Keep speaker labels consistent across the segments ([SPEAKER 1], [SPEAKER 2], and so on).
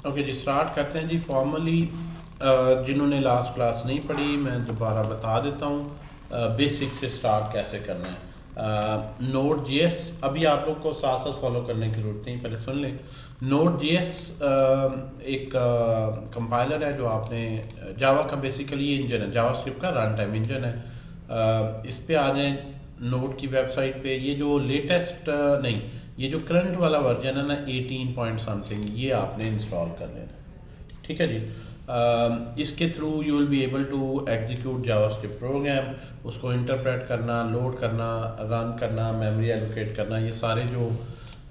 [SPEAKER 1] Okay जी, start करते हैं जी formally. जिन्होंने लास्ट क्लास नहीं पढ़ी मैं दोबारा बता देता हूँ बेसिक से स्टार्ट कैसे करना है। नोड जीएस अभी आप लोग को साथ साथ फॉलो करने की ज़रूरत नहीं, पहले सुन लें। नोड जीएस एक कंपाइलर है जो आपने जावा का बेसिकली ये इंजन है, जावास्क्रिप्ट का रन टाइम इंजन है। इस पे आ जाएं नोड की वेबसाइट पे। ये जो लेटेस्ट नहीं, ये जो करंट वाला वर्जन है ना 18 पॉइंट समथिंग, ये आपने इंस्टॉल कर लेना। ठीक है जी। इसके through you will be able to execute JavaScript program, उसको इंटरप्रेट करना, लोड करना, रन करना, मेमोरी एलोकेट करना, ये सारे जो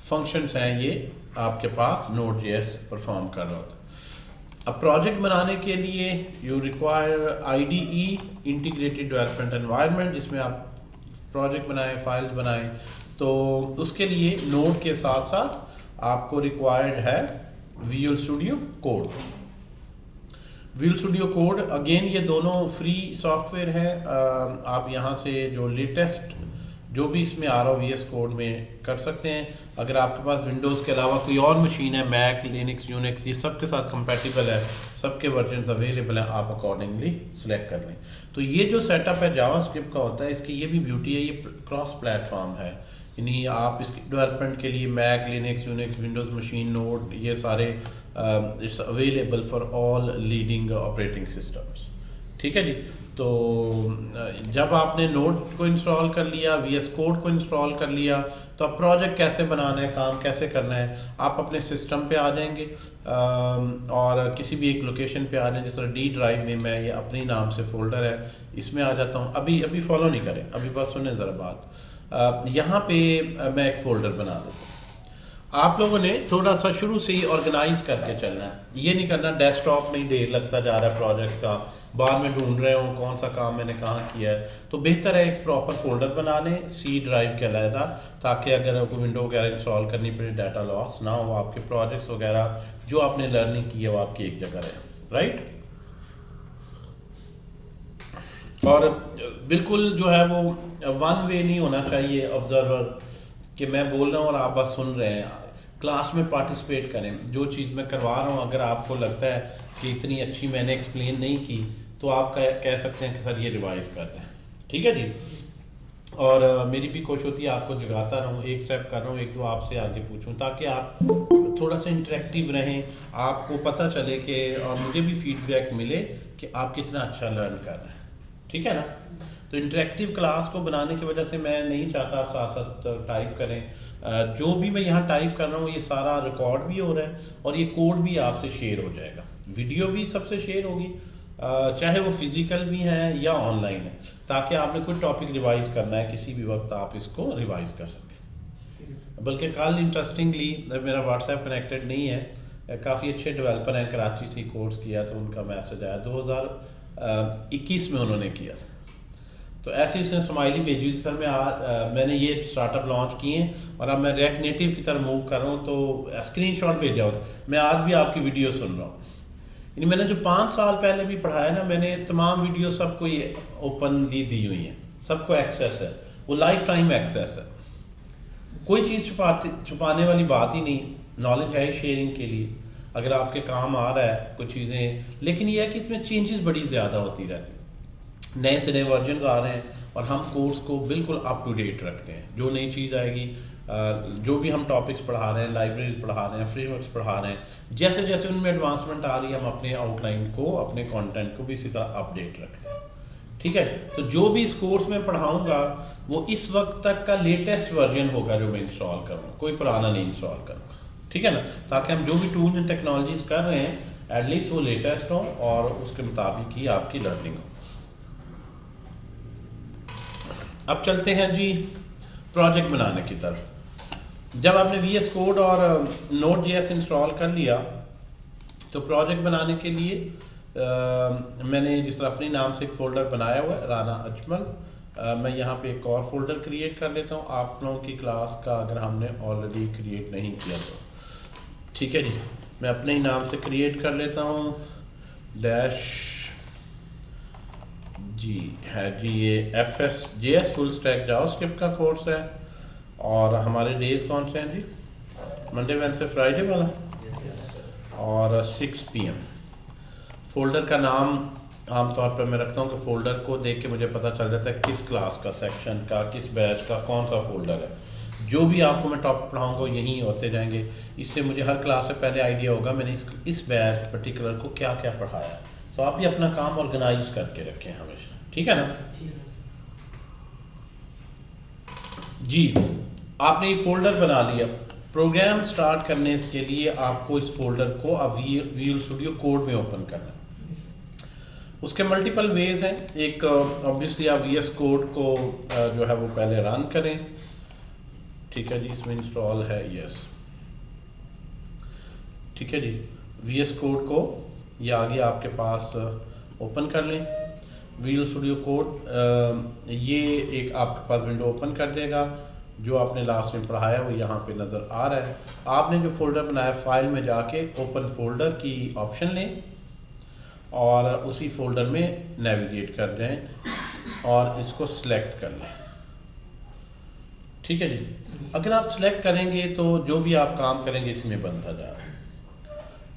[SPEAKER 1] फंक्शंस हैं ये आपके पास नोड जेएस परफॉर्म कर रहा होता है। अब प्रोजेक्ट बनाने के लिए you require IDE, integrated development environment, जिसमें आप प्रोजेक्ट बनाएं, फाइल्स बनाएं। तो उसके लिए नोड के साथ साथ आपको रिक्वायर्ड है visual studio code. Visual studio code again ये दोनों फ्री सॉफ्टवेयर है। आप यहाँ से जो लेटेस्ट जो भी इसमें आ रहा हो वीएस कोड में कर सकते हैं। अगर आपके पास विंडोज़ के अलावा कोई और मशीन है, मैक, लिनक्स, यूनिक्स, ये सब के साथ कंपेटिबल है, सबके वर्जन अवेलेबल हैं, आप अकॉर्डिंगली सेलेक्ट कर लें। तो ये जो सेटअप है जावास्क्रिप्ट का होता है, इसकी ये भी ब्यूटी है, ये क्रॉस प्लेटफॉर्म है। यानी आप इसकी डेवलपमेंट के लिए Mac, Linux, Unix, Windows machine, Node, ये सारे it's available for all leading operating systems. ठीक है जी। तो जब आपने नोड को इंस्टॉल कर लिया, वीएस कोड को इंस्टॉल कर लिया, तो अब प्रोजेक्ट कैसे बनाना है, काम कैसे करना है, आप अपने सिस्टम पे आ जाएंगे और किसी भी एक लोकेशन पे आ जाए। जिस तरह डी ड्राइव में मैं ये अपने नाम से फोल्डर है, इसमें आ जाता हूँ। अभी अभी फॉलो नहीं करें, अभी बस सुने ज़रा बात। यहाँ पे मैं एक फ़ोल्डर बना देता हूँ। आप लोगों ने थोड़ा सा शुरू से ही ऑर्गेनाइज करके चलना है, ये नहीं करना डेस्कटॉप में ही ढेर लगता जा रहा है प्रोजेक्ट का, बाद में ढूंढ रहे हो कौन सा काम मैंने कहाँ किया है। तो बेहतर है एक प्रॉपर फोल्डर बना लें सी ड्राइव के अलहदा, ताकि अगर आपको विंडो वगैरह इंस्टॉल करनी पड़े डाटा लॉस ना हो, आपके प्रोजेक्ट्स वगैरह जो आपने लर्निंग की है वो आपकी एक जगह रहे। राइट। और बिल्कुल जो है वो वन वे नहीं होना चाहिए ऑब्जर्वर, कि मैं बोल रहा हूँ और आप बस सुन रहे हैं। क्लास में पार्टिसिपेट करें, जो चीज़ मैं करवा रहा हूँ अगर आपको लगता है कि इतनी अच्छी मैंने एक्सप्लेन नहीं की, तो आप कह सकते हैं कि सर ये रिवाइज कर दें। ठीक है जी। और मेरी भी कोशिश होती है आपको जगाता रहूँ, एक स्टेप कर रहा हूँ, एक दो आपसे आगे पूछूँ, ताकि आप थोड़ा सा इंटरेक्टिव रहें, आपको पता चले कि और मुझे भी फीडबैक मिले कि आप कितना अच्छा लर्न कर रहे हैं। ठीक है ना। तो इंटरेक्टिव क्लास को बनाने की वजह से मैं नहीं चाहता आप साथ साथ टाइप करें। जो भी मैं यहाँ टाइप कर रहा हूँ ये सारा रिकॉर्ड भी हो रहा है और ये कोड भी आपसे शेयर हो जाएगा, वीडियो भी सबसे शेयर होगी, चाहे वो फिजिकल भी है या ऑनलाइन है, ताकि आपने कोई टॉपिक रिवाइज करना है किसी भी वक्त आप इसको रिवाइज कर सकें। बल्कि कल इंटरेस्टिंगली मेरा व्हाट्सएप कनेक्टेड नहीं है, काफ़ी अच्छे डेवलपर हैं, कराची से कोर्स किया, तो उनका मैसेज आया 2021 में उन्होंने किया था। तो ऐसे इसने स्माइली भेजी थी, सर मैंने ये स्टार्टअप लॉन्च किए हैं और अब मैं रिएक्ट नेटिव की तरफ मूव कर रहा हूँ, तो स्क्रीनशॉट भेजा होता, मैं आज भी आपकी वीडियो सुन रहा हूँ। यानी मैंने जो 5 साल पहले भी पढ़ाया ना, मैंने तमाम वीडियो सबको ये ओपनली दी हुई हैं, सबको एक्सेस है, वो लाइफ टाइम एक्सेस है। कोई चीज़ छुपाने वाली बात ही नहीं, नॉलेज है शेयरिंग के लिए, अगर आपके काम आ रहा है कुछ चीज़ें। लेकिन ये है कि इसमें चेंजेस बड़ी ज़्यादा होती रहती हैं, नए से नए वर्जन आ रहे हैं और हम कोर्स को बिल्कुल अप टू डेट रखते हैं। जो नई चीज़ आएगी, जो भी हम टॉपिक्स पढ़ा रहे हैं, लाइब्रेरीज पढ़ा रहे हैं, फ्रेमवर्क्स पढ़ा रहे हैं, जैसे जैसे उनमें एडवांसमेंट आ रही है हम अपने आउटलाइन को, अपने कंटेंट को भी इसी तरह अपडेट रखते हैं। ठीक है। तो जो भी इस कोर्स में पढ़ाऊंगा वो इस वक्त तक का लेटेस्ट वर्जन होगा जो मैं इंस्टॉल करूँगा, कोई पुराना नहीं इंस्टॉल करूँगा। ठीक है ना, ताकि हम जो भी टूल एंड टेक्नोलॉजीज कर रहे हैं एटलीस्ट वो लेटेस्ट हो और उसके मुताबिक ही आपकी लर्निंग हो। अब चलते हैं जी प्रोजेक्ट बनाने की तरफ। जब आपने वीएस कोड और नोड जेएस इंस्टॉल कर लिया, तो प्रोजेक्ट बनाने के लिए मैंने जिस तरह अपने नाम से एक फ़ोल्डर बनाया हुआ है, राना अजमल। मैं यहाँ पे एक और फोल्डर क्रिएट कर लेता हूँ, आप लोगों की क्लास का अगर हमने ऑलरेडी क्रिएट नहीं किया तो। ठीक है जी, मैं अपने ही नाम से क्रिएट कर लेता हूँ, डैश जी है जी, ये FSJS फुल स्टैक जावास्क्रिप्ट का कोर्स है। और हमारे डेज कौन से हैं जी? मंडे, वेडनेसडे, फ्राइडे वाला। और 6 PM। फ़ोल्डर का नाम आमतौर पर मैं रखता हूँ कि फ़ोल्डर को देख के मुझे पता चल जाता है किस क्लास का, सेक्शन का, किस बैच का कौन सा फ़ोल्डर है। जो भी आपको मैं टॉपिक पढ़ाऊँगा यहीं होते जाएंगे, इससे मुझे हर क्लास से पहले आइडिया होगा मैंने इस बैच पर्टिकुलर को क्या क्या पढ़ाया है। तो आप भी अपना काम ऑर्गेनाइज करके रखें हमेशा, ठीक है ना जी। आपने ये फ़ोल्डर बना लिया। प्रोग्राम स्टार्ट करने के लिए आपको इस फोल्डर को विजुअल स्टूडियो कोड में ओपन करना है। उसके मल्टीपल वेज हैं। एक ऑब्वियसली आप VS कोड को जो है वो पहले रन करें, ठीक है जी, इसमें इंस्टॉल है, यस, ठीक है जी। VS कोड को ये आगे आपके पास ओपन कर लें। विजुअल स्टूडियो कोड ये एक आपके पास विंडो ओपन कर देगा। जो आपने लास्ट में पढ़ाया वो यहाँ पे नज़र आ रहा है। आपने जो फोल्डर बनाया फाइल में जाके ओपन फोल्डर की ऑप्शन लें और उसी फोल्डर में नेविगेट कर दें और इसको सिलेक्ट कर लें, ठीक है जी। अगर आप सिलेक्ट करेंगे तो जो भी आप काम करेंगे इसमें बनता जा रहा है,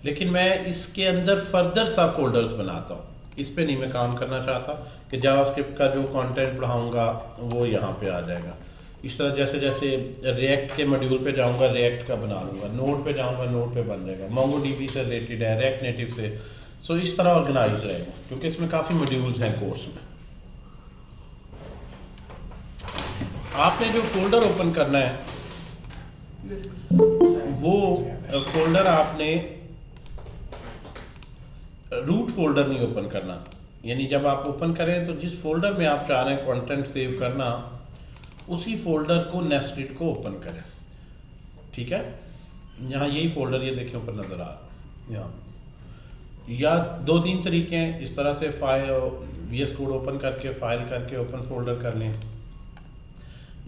[SPEAKER 1] लेकिन मैं इसके अंदर फर्दर सा फोल्डर्स बनाता हूँ। इस पे नहीं मैं काम करना चाहता कि जावास्क्रिप्ट का जो कंटेंट पढ़ाऊँगा वो यहाँ पे आ जाएगा। इस तरह जैसे जैसे रिएक्ट के मॉड्यूल पे जाऊँगा रिएक्ट का बना लूँगा, नोड पे जाऊँगा नोड पे बन जाएगा, मोंगोडीबी से रिलेटेड है, रिएक्ट नेटिव से। सो इस तरह ऑर्गेनाइज रहेगा क्योंकि इसमें काफ़ी मॉड्यूल्स हैं कोर्स में। आपने जो फोल्डर ओपन करना है वो फोल्डर आपने रूट फोल्डर नहीं ओपन करना। यानी जब आप ओपन करें तो जिस फोल्डर में आप चाह रहे हैं कंटेंट सेव करना उसी फोल्डर को नेस्टेड को ओपन करें, ठीक है। यहाँ यही फोल्डर ये देखें ऊपर नज़र आ रहा है यहाँ। या 2-3 तरीके हैं। इस तरह से फाइल VS कोड ओपन करके फाइल करके ओपन फोल्डर कर लें,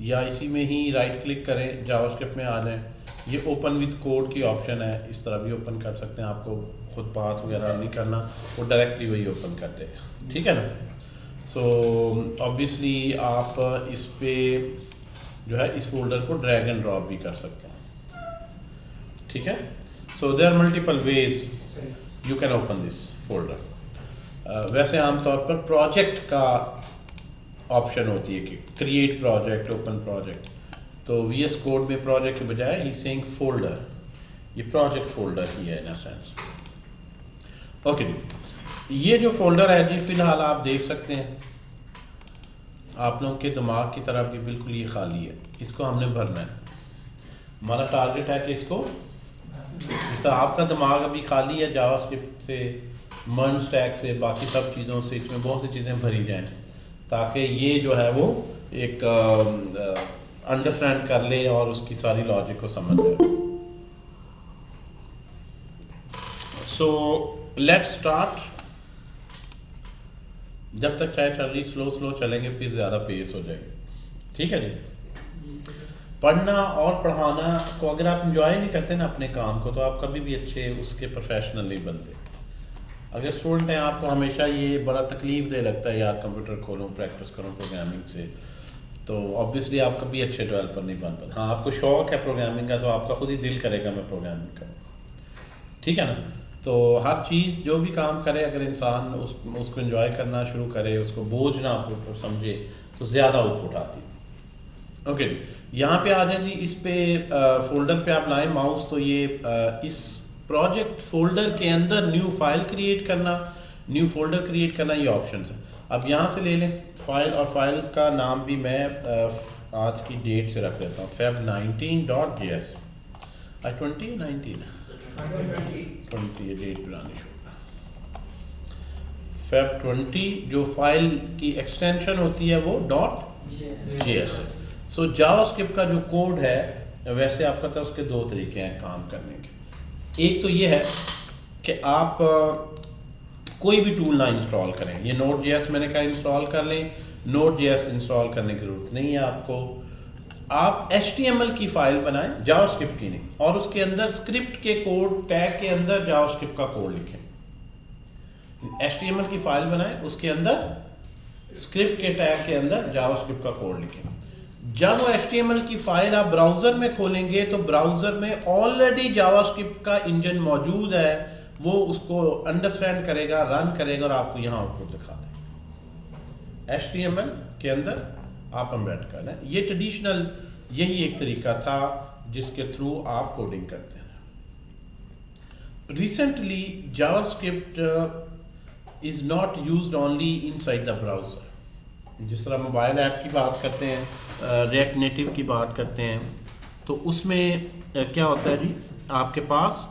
[SPEAKER 1] या इसी में ही राइट क्लिक करें जावास्क्रिप्ट में आ जाएं। ये ओपन विद कोड की ऑप्शन है, इस तरह भी ओपन कर सकते हैं। आपको खुद पाथ वगैरह नहीं करना, वो डायरेक्टली वही ओपन कर देगा, ठीक है ना। सो ऑब्वियसली आप इस पे जो है इस फोल्डर को ड्रैग एंड ड्रॉप भी कर सकते हैं, ठीक है। So there are multiple ways you can open this folder. वैसे आमतौर पर प्रोजेक्ट का ऑप्शन होती है कि क्रिएट प्रोजेक्ट, ओपन प्रोजेक्ट। तो VS कोड में प्रोजेक्ट के बजाय ही सेइंग फोल्डर, ये प्रोजेक्ट फोल्डर ही है इन अ सेंस। ओके जी, ये जो फोल्डर है जी फिलहाल आप देख सकते हैं आप लोगों के दिमाग की तरफ भी बिल्कुल ये खाली है। इसको हमने भरना है। हमारा टारगेट है कि इसको, जैसा आपका दिमाग अभी खाली है जावास्क्रिप्ट से, मर्ज स्टैक से, बाकी सब चीज़ों से, इसमें बहुत सी चीज़ें भरी जाएं ताकि ये जो है वो एक अंडरस्टैंड कर ले और उसकी सारी लॉजिक को समझ जाए। So let's start. जब तक चाय चल रही स्लो चलेंगे फिर ज़्यादा पेस हो जाएगी, ठीक है जी। पढ़ना और पढ़ाना को अगर आप इंजॉय नहीं करते ना अपने काम को तो आप कभी भी अच्छे उसके प्रोफेशनल नहीं बनते। अगर स्टूडेंट हैं आपको हमेशा ये बड़ा तकलीफ दे लगता है यार कंप्यूटर खोलूँ प्रैक्टिस करूँ प्रोग्रामिंग से, तो ऑब्वियसली आप कभी अच्छे डेवलपर नहीं बन पाते। हाँ आपको शौक है प्रोग्रामिंग का तो आपका खुद ही दिल करेगा मैं प्रोग्रामिंग करूँ, ठीक है ना। तो हर चीज़ जो भी काम करे अगर इंसान उसको एंजॉय करना शुरू करे, उसको बोझ ना समझे तो ज़्यादा आउटपुट आती है। ओके जी, यहाँ पे आ जाए जी। इस पे फोल्डर पे आप लाएं माउस तो ये इस प्रोजेक्ट फोल्डर के अंदर न्यू फाइल क्रिएट करना, न्यू फोल्डर क्रिएट करना, ये ऑप्शन है। अब यहाँ से ले लें फाइल, और फाइल का नाम भी मैं आज की डेट से रख लेता हूँ feb19.js। आज 2019 20 ये डेट पुरानी शो। feb20 जो फाइल की एक्सटेंशन होती है वो .js है। सो जावास्क्रिप्ट का जो कोड है वैसे आपका था उसके 2 तरीके हैं काम करने के। एक तो ये है कि आप कोई भी टूल ना इंस्टॉल करें। ये Node.js मैंने कहा इंस्टॉल कर लें, Node.js इंस्टॉल करने की ज़रूरत नहीं है आपको। आप HTML की फाइल बनाएं, जावास्क्रिप्ट की नहीं, और उसके अंदर स्क्रिप्ट के कोड टैग के अंदर जावास्क्रिप्ट का कोड लिखें। HTML की फाइल बनाएं, उसके अंदर स्क्रिप्ट के टैग के अंदर जावास्क्रिप्ट का कोड लिखें। जब वो HTML की फाइल आप ब्राउज़र में खोलेंगे तो ब्राउज़र में ऑलरेडी जावास्क्रिप्ट का इंजन मौजूद है, वो उसको अंडरस्टैंड करेगा, रन करेगा और आपको यहाँ आउटपुट दिखा देगा। HTML के अंदर आप एम्बेड करना है। ये ट्रेडिशनल यही एक तरीका था जिसके थ्रू आप कोडिंग करते हैं। Recently JavaScript is not used only inside the browser. जिस तरह मोबाइल ऐप की बात करते हैं, रिएक्ट नेटिव की बात करते हैं, तो उसमें क्या होता है जी, आपके पास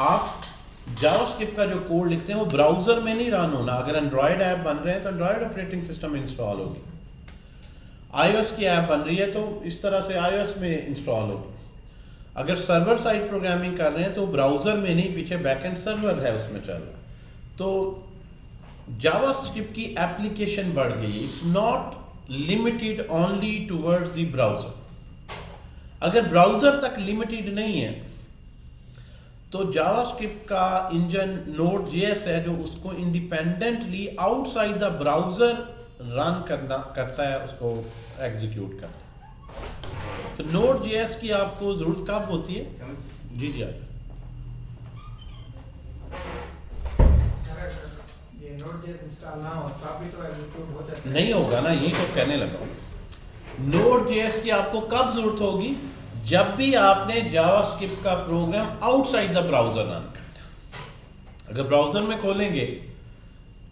[SPEAKER 1] आप जावास्क्रिप्ट का जो कोड लिखते हैं वो ब्राउज़र में नहीं रन होना। अगर एंड्रॉयड ऐप बन रहे हैं तो एंड्रॉयड ऑपरेटिंग सिस्टम इंस्टॉल होगी, iOS की ऐप बन रही है तो इस तरह से iOS में इंस्टॉल होगी। अगर सर्वर साइड प्रोग्रामिंग कर रहे हैं तो ब्राउज़र में नहीं, पीछे बैकएंड सर्वर है उसमें चल रहा है। तो जावास्क्रिप्ट की एप्लीकेशन बढ़ गई है। It's not limited only towards the browser. अगर ब्राउज़र तक लिमिटेड नहीं है तो जावास्क्रिप्ट का इंजन Node.js है जो उसको independently outside the browser run करता है, उसको एग्जीक्यूट करता है। तो Node.js की आपको ज़रूरत कब होती है? जी जी आइए। नहीं होगा ना, यही तो कहने लगा। Node.js की आपको कब जरूरत होगी? जब भी आपने जावास्क्रिप्ट का program outside the browser run करना। अगर ब्राउज़र में खोलेंगे,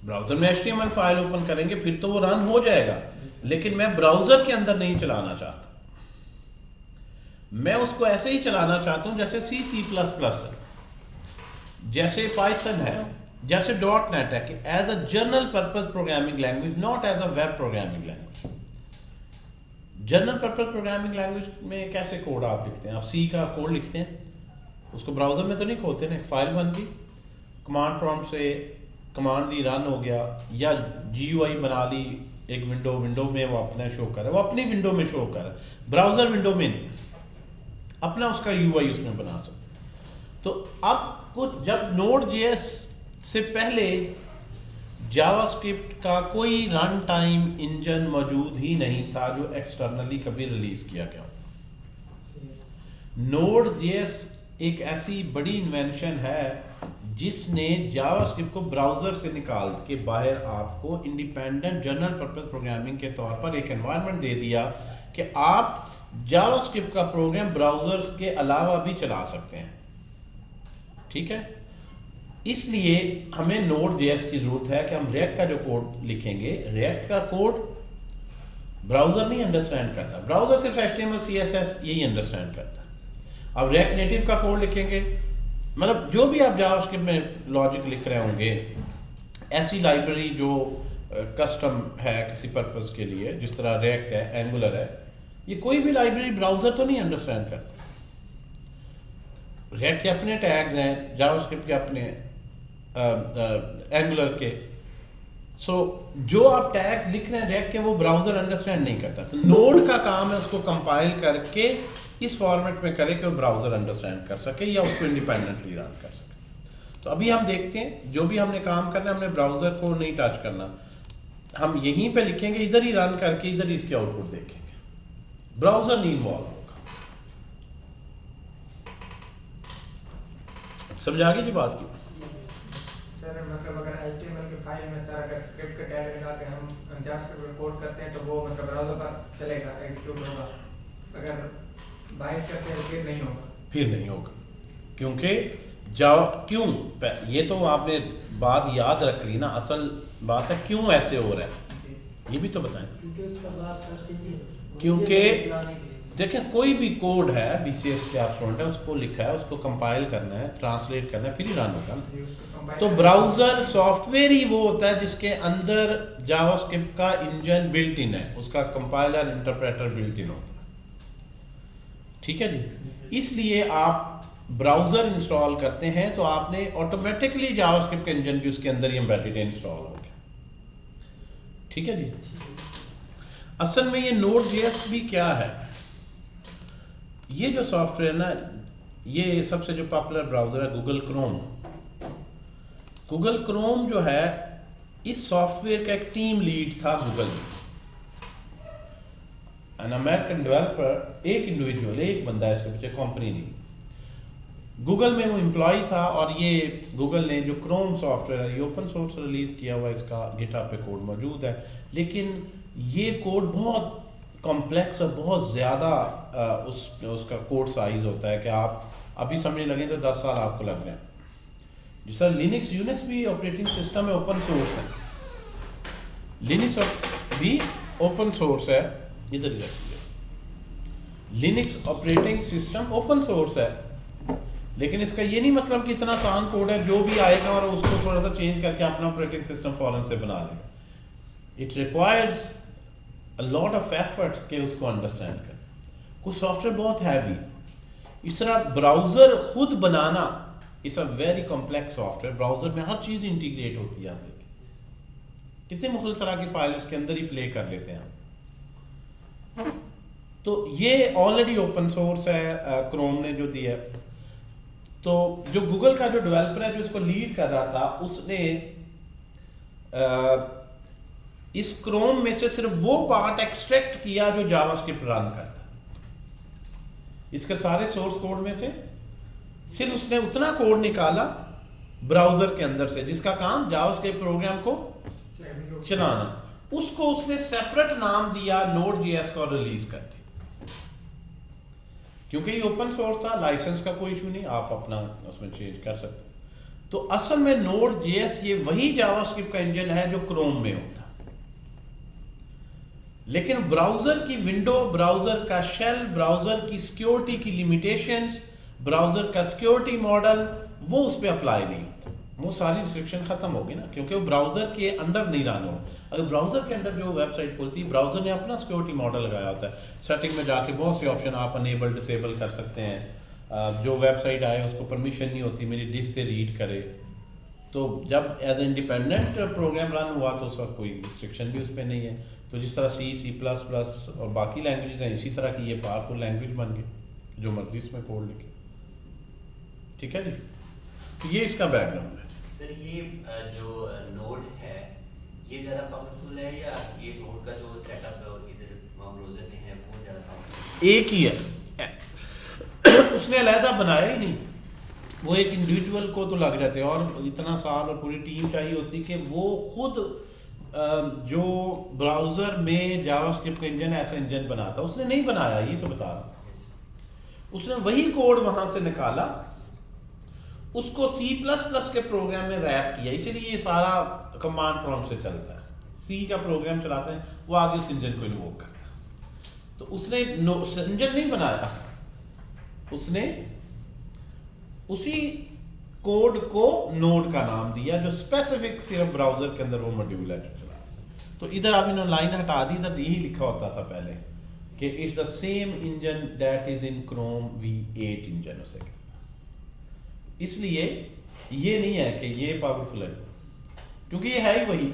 [SPEAKER 1] ब्राउज़र में HTML फाइल ओपन करेंगे, फिर तो वो रन हो जाएगा, लेकिन मैं ब्राउज़र के अंदर नहीं चलाना चाहता। मैं उसको ऐसे ही चलाना चाहता हूँ जैसे C++ है, जैसे पाइथन है, जैसे .NET है, कि as a general purpose programming language, not as a web programming language. General purpose programming language में कैसे कोड आप लिखते हैं? आप C का कोड लिखते हैं, उसको ब्राउज़र में तो नहीं खोलते ना। एक फाइल बन गई, कमांड प्रॉम्प्ट से कमांड दी, रन हो गया, या GUI बना ली एक विंडो में वो अपना शो कर रहा है, वो अपनी विंडो में शो कर रहा है, ब्राउज़र विंडो में नहीं, अपना उसका UI उसमें बना सकते। तो अब कुछ जब Node.js से पहले जावास्क्रिप्ट का कोई रन टाइम इंजन मौजूद ही नहीं था जो एक्सटर्नली कभी रिलीज किया गया। Node.js एक ऐसी बड़ी इन्वेंशन है जिसने जावास्क्रिप्ट को ब्राउज़र से निकाल के बाहर आपको इंडिपेंडेंट जनरल पर्पस प्रोग्रामिंग के तौर पर एक एनवायरनमेंट दे दिया कि आप जावास्क्रिप्ट का प्रोग्राम ब्राउज़र के अलावा भी चला सकते हैं। ठीक है, इसलिए हमें Node.js की ज़रूरत है कि हम React का जो कोड लिखेंगे, React का कोड ब्राउज़र नहीं अंडरस्टैंड करता, ब्राउज़र सिर्फ HTML CSS यही अंडरस्टैंड करता है। अब React नेटिव का कोड लिखेंगे, मतलब जो भी आप जावास्क्रिप्ट में लॉजिक लिख रहे होंगे, ऐसी लाइब्रेरी जो कस्टम है किसी पर्पस के लिए, जिस तरह React है, Angular है, ये कोई भी लाइब्रेरी ब्राउज़र तो नहीं अंडरस्टैंड करता। React के अपने टैग्स हैं, जावास्क्रिप्ट के अपने एंगुलर के। सो जो आप टैग लिख रहे हैं React के, वो ब्राउज़र अंडरस्टैंड नहीं करता। तो नोड का काम है उसको कंपाइल करके इस फॉर्मेट में करे कि वो ब्राउज़र अंडरस्टैंड कर सके या उसको इंडिपेंडेंटली रन कर सके। तो अभी हम देखते हैं, जो भी हमने काम करना है, हमने ब्राउज़र को नहीं टच करना, हम यहीं पे लिखेंगे, इधर ही रन करके इधर ही इसके आउटपुट देखेंगे, ब्राउज़र नहीं इन्वॉल्व होगा। समझ आ गई जी बात की?
[SPEAKER 2] सर मतलब अगर HTML की फाइल में सर अगर स्क्रिप्ट के टैग लगा के हम जावास्क्रिप्ट कोड करते हैं तो वो मतलब ब्राउज़र पर चलेगा, एग्जीक्यूट होगा। अगर बाइट करते हैं फिर नहीं होगा।
[SPEAKER 1] फिर नहीं होगा, क्योंकि क्यों, ये तो आपने बात याद रख ली ना, असल बात है क्यों ऐसे हो रहा है, ये भी तो बताएं। क्योंकि देखें, कोई भी कोड है BCS के आप स्टूडेंट है, उसको लिखा है, उसको कंपाइल करना है, ट्रांसलेट करना है, फिर ही रन होगा ना। तो ब्राउज़र सॉफ्टवेयर ही वो होता है जिसके अंदर जावास्क्रिप्ट का इंजन बिल्ट इन है, उसका कंपाइलर इंटरप्रेटर बिल्ट इन होता है। ठीक है जी, इसलिए आप ब्राउज़र इंस्टॉल करते हैं तो आपने ऑटोमेटिकली जावास्क्रिप्ट का इंजन भी उसके अंदर ही एम्बेडेड इंस्टॉल हो गया। ठीक है जी। असल में ये Node.js भी क्या है, ये जो सॉफ्टवेयर ना, ये सबसे जो पॉपुलर ब्राउज़र है गूगल क्रोम। गूगल क्रोम जो है, इस सॉफ्टवेयर का एक टीम लीड था गूगल में। एन अमेरिकन डेवलपर, एक इंडिविजुअल, एक बंदा है इसके पीछे, कंपनी नहीं। गूगल में वो एम्प्लॉय था और ये गूगल ने जो क्रोम सॉफ्टवेयर है ये ओपन सोर्स रिलीज़ किया हुआ है, इसका गिटहब पे कोड मौजूद है, लेकिन ये कोड बहुत कॉम्प्लेक्स और बहुत ज़्यादा उसका कोड साइज़ होता है कि आप अभी समझने लगे तो 10 साल आपको लग रहे हैं। जिस तरह लिनक्स यूनिक्स भी ऑपरेटिंग सिस्टम है, ओपन सोर्स है, लिनक्स भी ओपन सोर्स है, इधर ही रखिए, Linux operating system open source है, लेकिन इसका ये नहीं मतलब कि इतना आसान कोड है जो भी आएगा और उसको थोड़ा सा चेंज करके अपना ऑपरेटिंग सिस्टम फौरन से बना लेगा। It requires a lot of effort के उसको अंडरस्टैंड कर। कुछ सॉफ्टवेयर बहुत हैवी, इस तरह ब्राउज़र खुद बनाना is a very complex software. Browser में हर चीज़ इंटीग्रेट होती है, आप देखिए कितने मुख्तलिफ तरह की फाइल इसके अंदर ही प्ले कर लेते हैं। तो ये ऑलरेडी ओपन सोर्स है, क्रोम ने जो दिया है। तो जो गूगल का जो डेवलपर है जो इसको लीड कर रहा था, उसने इस क्रोम में से सिर्फ वो पार्ट एक्सट्रैक्ट किया जो जावास्क्रिप्ट रन करता है। इसके सारे सोर्स कोड में से सिर्फ उसने उतना कोड निकाला ब्राउजर के अंदर से जिसका काम जावास्क्रिप्ट प्रोग्राम को चलाना, उसको उसने सेपरेट नाम दिया Node.js को रिलीज कर दी। क्योंकि ये ओपन सोर्स था, लाइसेंस का कोई इशू नहीं, आप अपना उसमें चेंज कर सकते। तो असल में Node.js ये वही जावास्क्रिप्ट का इंजन है जो क्रोम में होता, लेकिन ब्राउजर की विंडो, ब्राउजर का शेल, ब्राउजर की सिक्योरिटी की लिमिटेशंस, ब्राउजर का सिक्योरिटी मॉडल वो उस पर अप्लाई नहीं होता। वो सारी रिस्ट्रिक्शन खत्म होगी ना, क्योंकि वो ब्राउजर के अंदर नहीं रन हो। अगर ब्राउजर के अंदर जो वेबसाइट खुलती है, ब्राउजर ने अपना सिक्योरिटी मॉडल लगाया होता है, सेटिंग में जाके बहुत से ऑप्शन आप अनेबल डिसेबल कर सकते हैं। जो वेबसाइट आए उसको परमिशन नहीं होती मेरी डिस्क से रीड करे। तो जब as a independent program run हुआ तो उस वक्त कोई रिस्ट्रिक्शन भी उस पर नहीं है। तो जिस तरह C++ और बाकी लैंग्वेजेस हैं, इसी तरह की ये पावरफुल लैंग्वेज बन गई, जो मर्जी इसमें कोड लिखे। ठीक है जी, तो ये इसका बैकग्राउंड है।
[SPEAKER 3] सर ये जो नोड है ये ज़्यादा पावरफुल है या ये नोड का जो सेटअप है इधर ब्राउज़र में है वो ज़्यादा पावरफुल?
[SPEAKER 1] एक ही है उसने अलहदा बनाया ही नहीं। वो एक इंडिविजुअल को तो लग जाते और इतना साल और पूरी टीम चाहिए होती कि वो खुद जो ब्राउज़र में जावास्क्रिप्ट का इंजन ऐसा इंजन बनाता, उसने नहीं बनाया, ये तो बता रहा। उसने वही कोड वहाँ से निकाला, उसको C++ के प्रोग्राम में रैप किया, इसीलिए ये सारा कमांड प्रॉम्प्ट से चलता है। सी का प्रोग्राम चलाते हैं, वो आगे उस इंजन को इन्वोक करता है। तो उसने इंजन नहीं बनाया, उसने उसी कोड को नोड का नाम दिया जो स्पेसिफिक सिर्फ ब्राउजर के अंदर वो मॉड्यूल है जो चला। तो इधर अब इन्होंने लाइन हटा दी, इधर यही लिखा होता था पहले कि it's the same engine that is in Chrome V8 engine उसे कहता। इसलिए ये नहीं है कि ये पावरफुल है, क्योंकि ये है ही वही,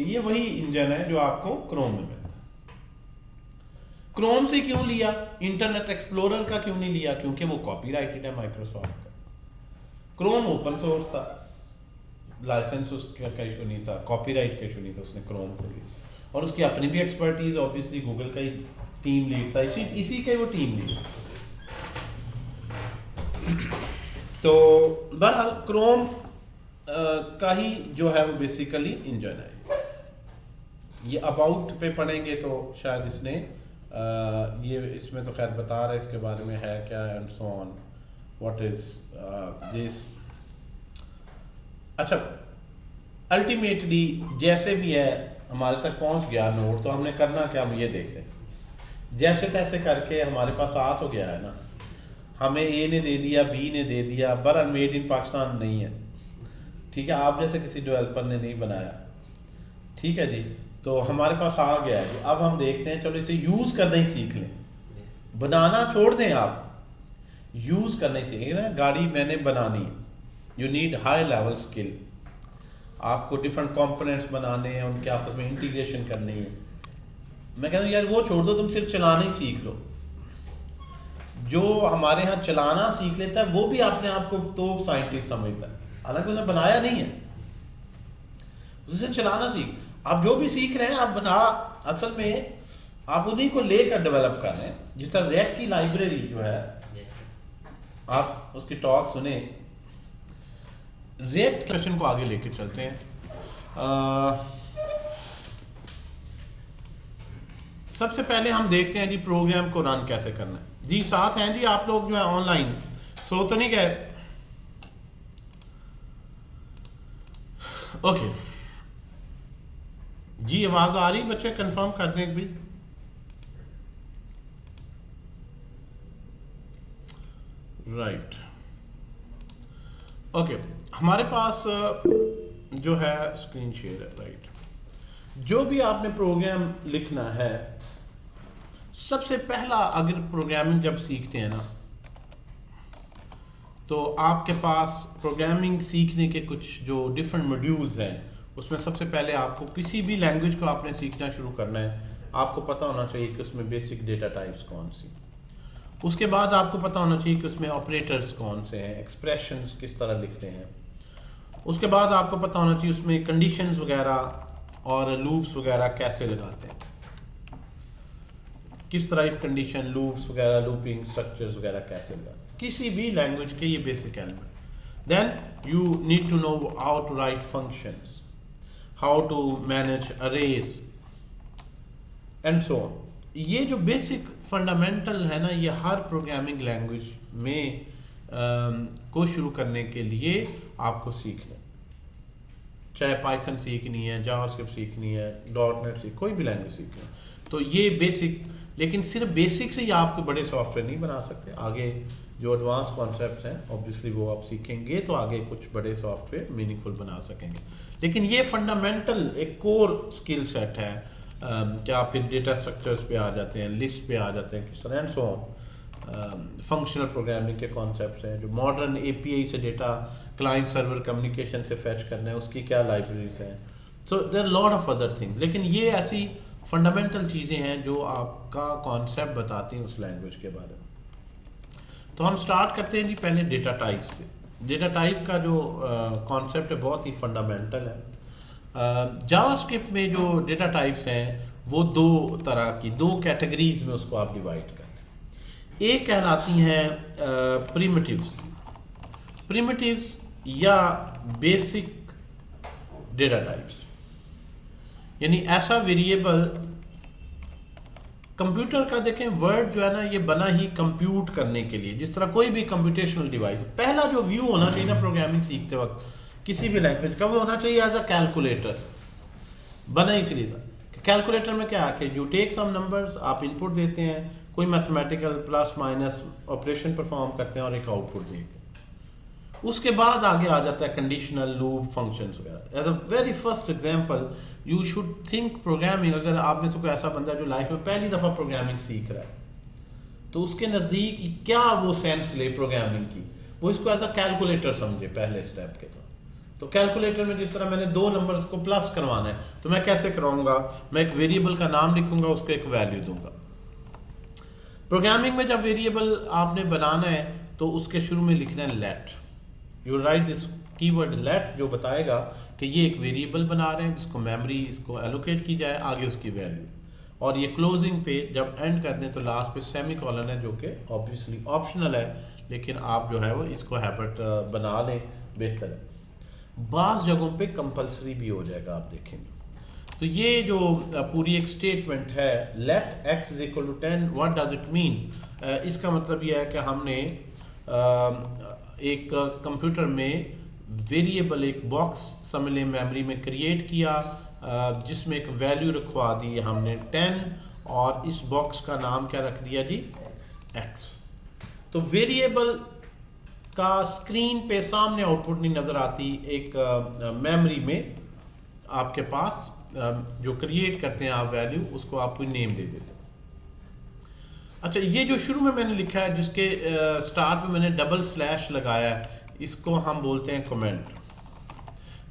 [SPEAKER 1] ये वही इंजन है जो आपको क्रोम में मिलता है। क्रोम से क्यों लिया, इंटरनेट एक्सप्लोरर का क्यों नहीं लिया? क्योंकि वो कॉपीराइटेड है माइक्रोसॉफ्ट का। क्रोम ओपन सोर्स था, लाइसेंस उसका इशू नहीं था, कॉपीराइट का इशू नहीं था, उसने क्रोम को लिया। और उसकी अपनी भी एक्सपर्टीज, ऑब्वियसली गूगल का ही टीम लीड था, इसी का वो टीम लीड। तो बहरहाल क्रोम का ही जो है वो बेसिकली इंजन है। ये अबाउट पे पढ़ेंगे तो शायद इसने ये इसमें तो खैर बता रहा है इसके बारे में है क्या, and so on, what is this. अच्छा, अल्टीमेटली जैसे भी है हमारे तक पहुंच गया नोड, तो हमने करना क्या, हम ये देखें। जैसे तैसे करके हमारे पास आ तो गया है ना, हमें ए ने दे दिया, बी ने दे दिया, बहरहाल मेड इन पाकिस्तान नहीं है, ठीक है, आप जैसे किसी डेवलपर ने नहीं बनाया, ठीक है जी। तो हमारे पास आ गया है, अब हम देखते हैं, चलो इसे यूज़ करना ही सीख लें, बनाना छोड़ दें, आप यूज़ करना ही सीखें ना। गाड़ी मैंने बनानी, you need high level skill, आपको डिफरेंट कंपोनेंट्स बनाने हैं, उनके आपस में इंटीग्रेशन करनी है। मैं कहता हूँ यार वो छोड़ दो, तुम सिर्फ चलाना ही सीख लो। जो हमारे यहाँ चलाना सीख लेता है वो भी अपने आप को तो साइंटिस्ट समझता है, हालांकि उसने बनाया नहीं है, उसे चलाना सीख। आप जो भी सीख रहे हैं आप बना, असल में आप उन्हीं को लेकर डेवलप कर रहे हैं। जिस तरह रैक की लाइब्रेरी जो है, आप उसकी टॉक सुने। रैक क्वेश्चन को आगे लेके चलते हैं। सबसे पहले हम देखते हैं जी प्रोग्राम को रन कैसे करना है। जी साथ हैं जी आप लोग जो है ऑनलाइन, सो तो नहीं गए? ओके जी, आवाज आ रही बच्चे? कंफर्म कर दें भी। Right, okay. हमारे पास जो है स्क्रीन शेयर है, राइट। जो भी आपने प्रोग्राम लिखना है, सबसे पहला अगर प्रोग्रामिंग जब सीखते हैं ना, तो आपके पास प्रोग्रामिंग सीखने के कुछ जो डिफरेंट मॉड्यूल्स हैं, उसमें सबसे पहले आपको किसी भी लैंग्वेज को आपने सीखना शुरू करना है, आपको पता होना चाहिए कि उसमें बेसिक डेटा टाइप्स कौन सी। उसके बाद आपको पता होना चाहिए कि उसमें ऑपरेटर्स कौन से हैं, एक्सप्रेशंस किस तरह लिखते हैं। उसके बाद आपको पता होना चाहिए उसमें कंडीशंस वगैरह और लूप्स वगैरह कैसे लगाते हैं, किस तरह इफ कंडीशन, लूप्स वगैरह, लूपिंग स्ट्रक्चर्स वगैरह कैसे लगाते हैं। किसी भी लैंग्वेज के ये basic element. Then you need to know how to write functions, how to manage arrays and so on. ये जो बेसिक फंडामेंटल है ना, ये हर प्रोग्रामिंग लैंग्वेज में को शुरू करने के लिए आपको सीखना, चाहे पाइथन सीखनी है, जावास्क्रिप्ट सीखनी है, डॉट नेट कोई भी लैंग्वेज सीखनी है, तो ये बेसिक। लेकिन सिर्फ बेसिक से ही आप बड़े सॉफ्टवेयर नहीं बना सकते। आगे जो एडवांस कॉन्सेप्ट्स हैं ऑब्वियसली वो आप सीखेंगे तो आगे कुछ बड़े सॉफ्टवेयर मीनिंगफुल बना सकेंगे। लेकिन ये फंडामेंटल एक कोर स्किल सेट है। क्या फिर डेटा स्ट्रक्चर्स पे आ जाते हैं, लिस्ट पे आ जाते हैं, किस तरह and so on. Functional programming के कॉन्सेप्ट्स हैं, जो मॉडर्न एपीआई से डेटा क्लाइंट सर्वर कम्युनिकेशन से फैच करना है, उसकी क्या लाइब्रेरीज हैं। So there are lot of other things. लेकिन ये ऐसी फंडामेंटल चीज़ें हैं जो आपका कॉन्सेप्ट बताती हैं उस लैंग्वेज के बारे में। तो हम स्टार्ट करते हैं जी पहले डेटा टाइप से। डेटा टाइप का जो कॉन्सेप्ट है बहुत ही फंडामेंटल है। जावास्क्रिप्ट में जो डेटा टाइप्स हैं वो दो तरह की, दो कैटेगरीज में उसको आप डिवाइड कर लें। एक कहलाती हैं प्रिमिटिव्स। प्रिमिटिव्स या बेसिक डेटा टाइप्स, यानी ऐसा वेरिएबल कंप्यूटर का, देखें वर्ड जो है ना ये बना ही कंप्यूट करने के लिए। जिस तरह कोई भी कंप्यूटेशनल डिवाइस, पहला जो व्यू होना चाहिए ना प्रोग्रामिंग सीखते वक्त किसी भी लैंग्वेज का, वो होना चाहिए एज अ कैलकुलेटर। बना इसलिए था कैलकुलेटर में क्या है कि यू टेक सम नंबर्स, आप इनपुट देते हैं, कोई mathematical plus minus operation perform करते हैं और एक आउटपुट देते हैं। उसके बाद आगे आ जाता है कंडीशनल, लूप, फंक्शंस वगैरह। As a very first example you should think programming. अगर आप में से कोई ऐसा बंदा है जो लाइफ में पहली दफ़ा प्रोग्रामिंग सीख रहा है, तो उसके नज़दीक क्या वो सेंस ले प्रोग्रामिंग की, वो इसको एज अ कैलकुलेटर समझे पहले स्टेप के तौर। तो कैलकुलेटर में जिस तरह मैंने दो नंबर्स को प्लस करवाना है तो मैं कैसे कराऊंगा, मैं एक वेरिएबल का नाम लिखूंगा, उसको एक वैल्यू दूंगा। प्रोग्रामिंग में जब वेरिएबल आपने बनाना है तो उसके शुरू में लिखना है let. You write this keyword let, जो बताएगा कि ये एक वेरिएबल बना रहे हैं जिसको मेमोरी इसको एलोकेट की जाए, आगे उसकी वैल्यू। और ये क्लोजिंग पे जब एंड कर दें तो लास्ट पे सेमी कॉलन है, जो कि ऑब्वियसली ऑप्शनल है, लेकिन आप जो है वो इसको हैबिट बना लें, बेहतर है। बाज़ जगहों पे कंपलसरी भी हो जाएगा, आप देखेंगे। तो ये जो पूरी एक स्टेटमेंट है let x is equal to 10, what does it mean. इसका मतलब ये है कि हमने एक कंप्यूटर में वेरिएबल, एक बॉक्स समझ लें मेमोरी में क्रिएट किया, जिसमें एक वैल्यू रखवा दी हमने 10, और इस बॉक्स का नाम क्या रख दिया जी, x। तो वेरिएबल का स्क्रीन पे सामने आउटपुट नहीं नज़र आती, एक मेमोरी में आपके पास जो क्रिएट करते हैं आप वैल्यू, उसको आप कोई नेम दे देते हैं। अच्छा, ये जो शुरू में मैंने लिखा है जिसके स्टार्ट में मैंने डबल स्लैश लगाया है, इसको हम बोलते हैं कमेंट।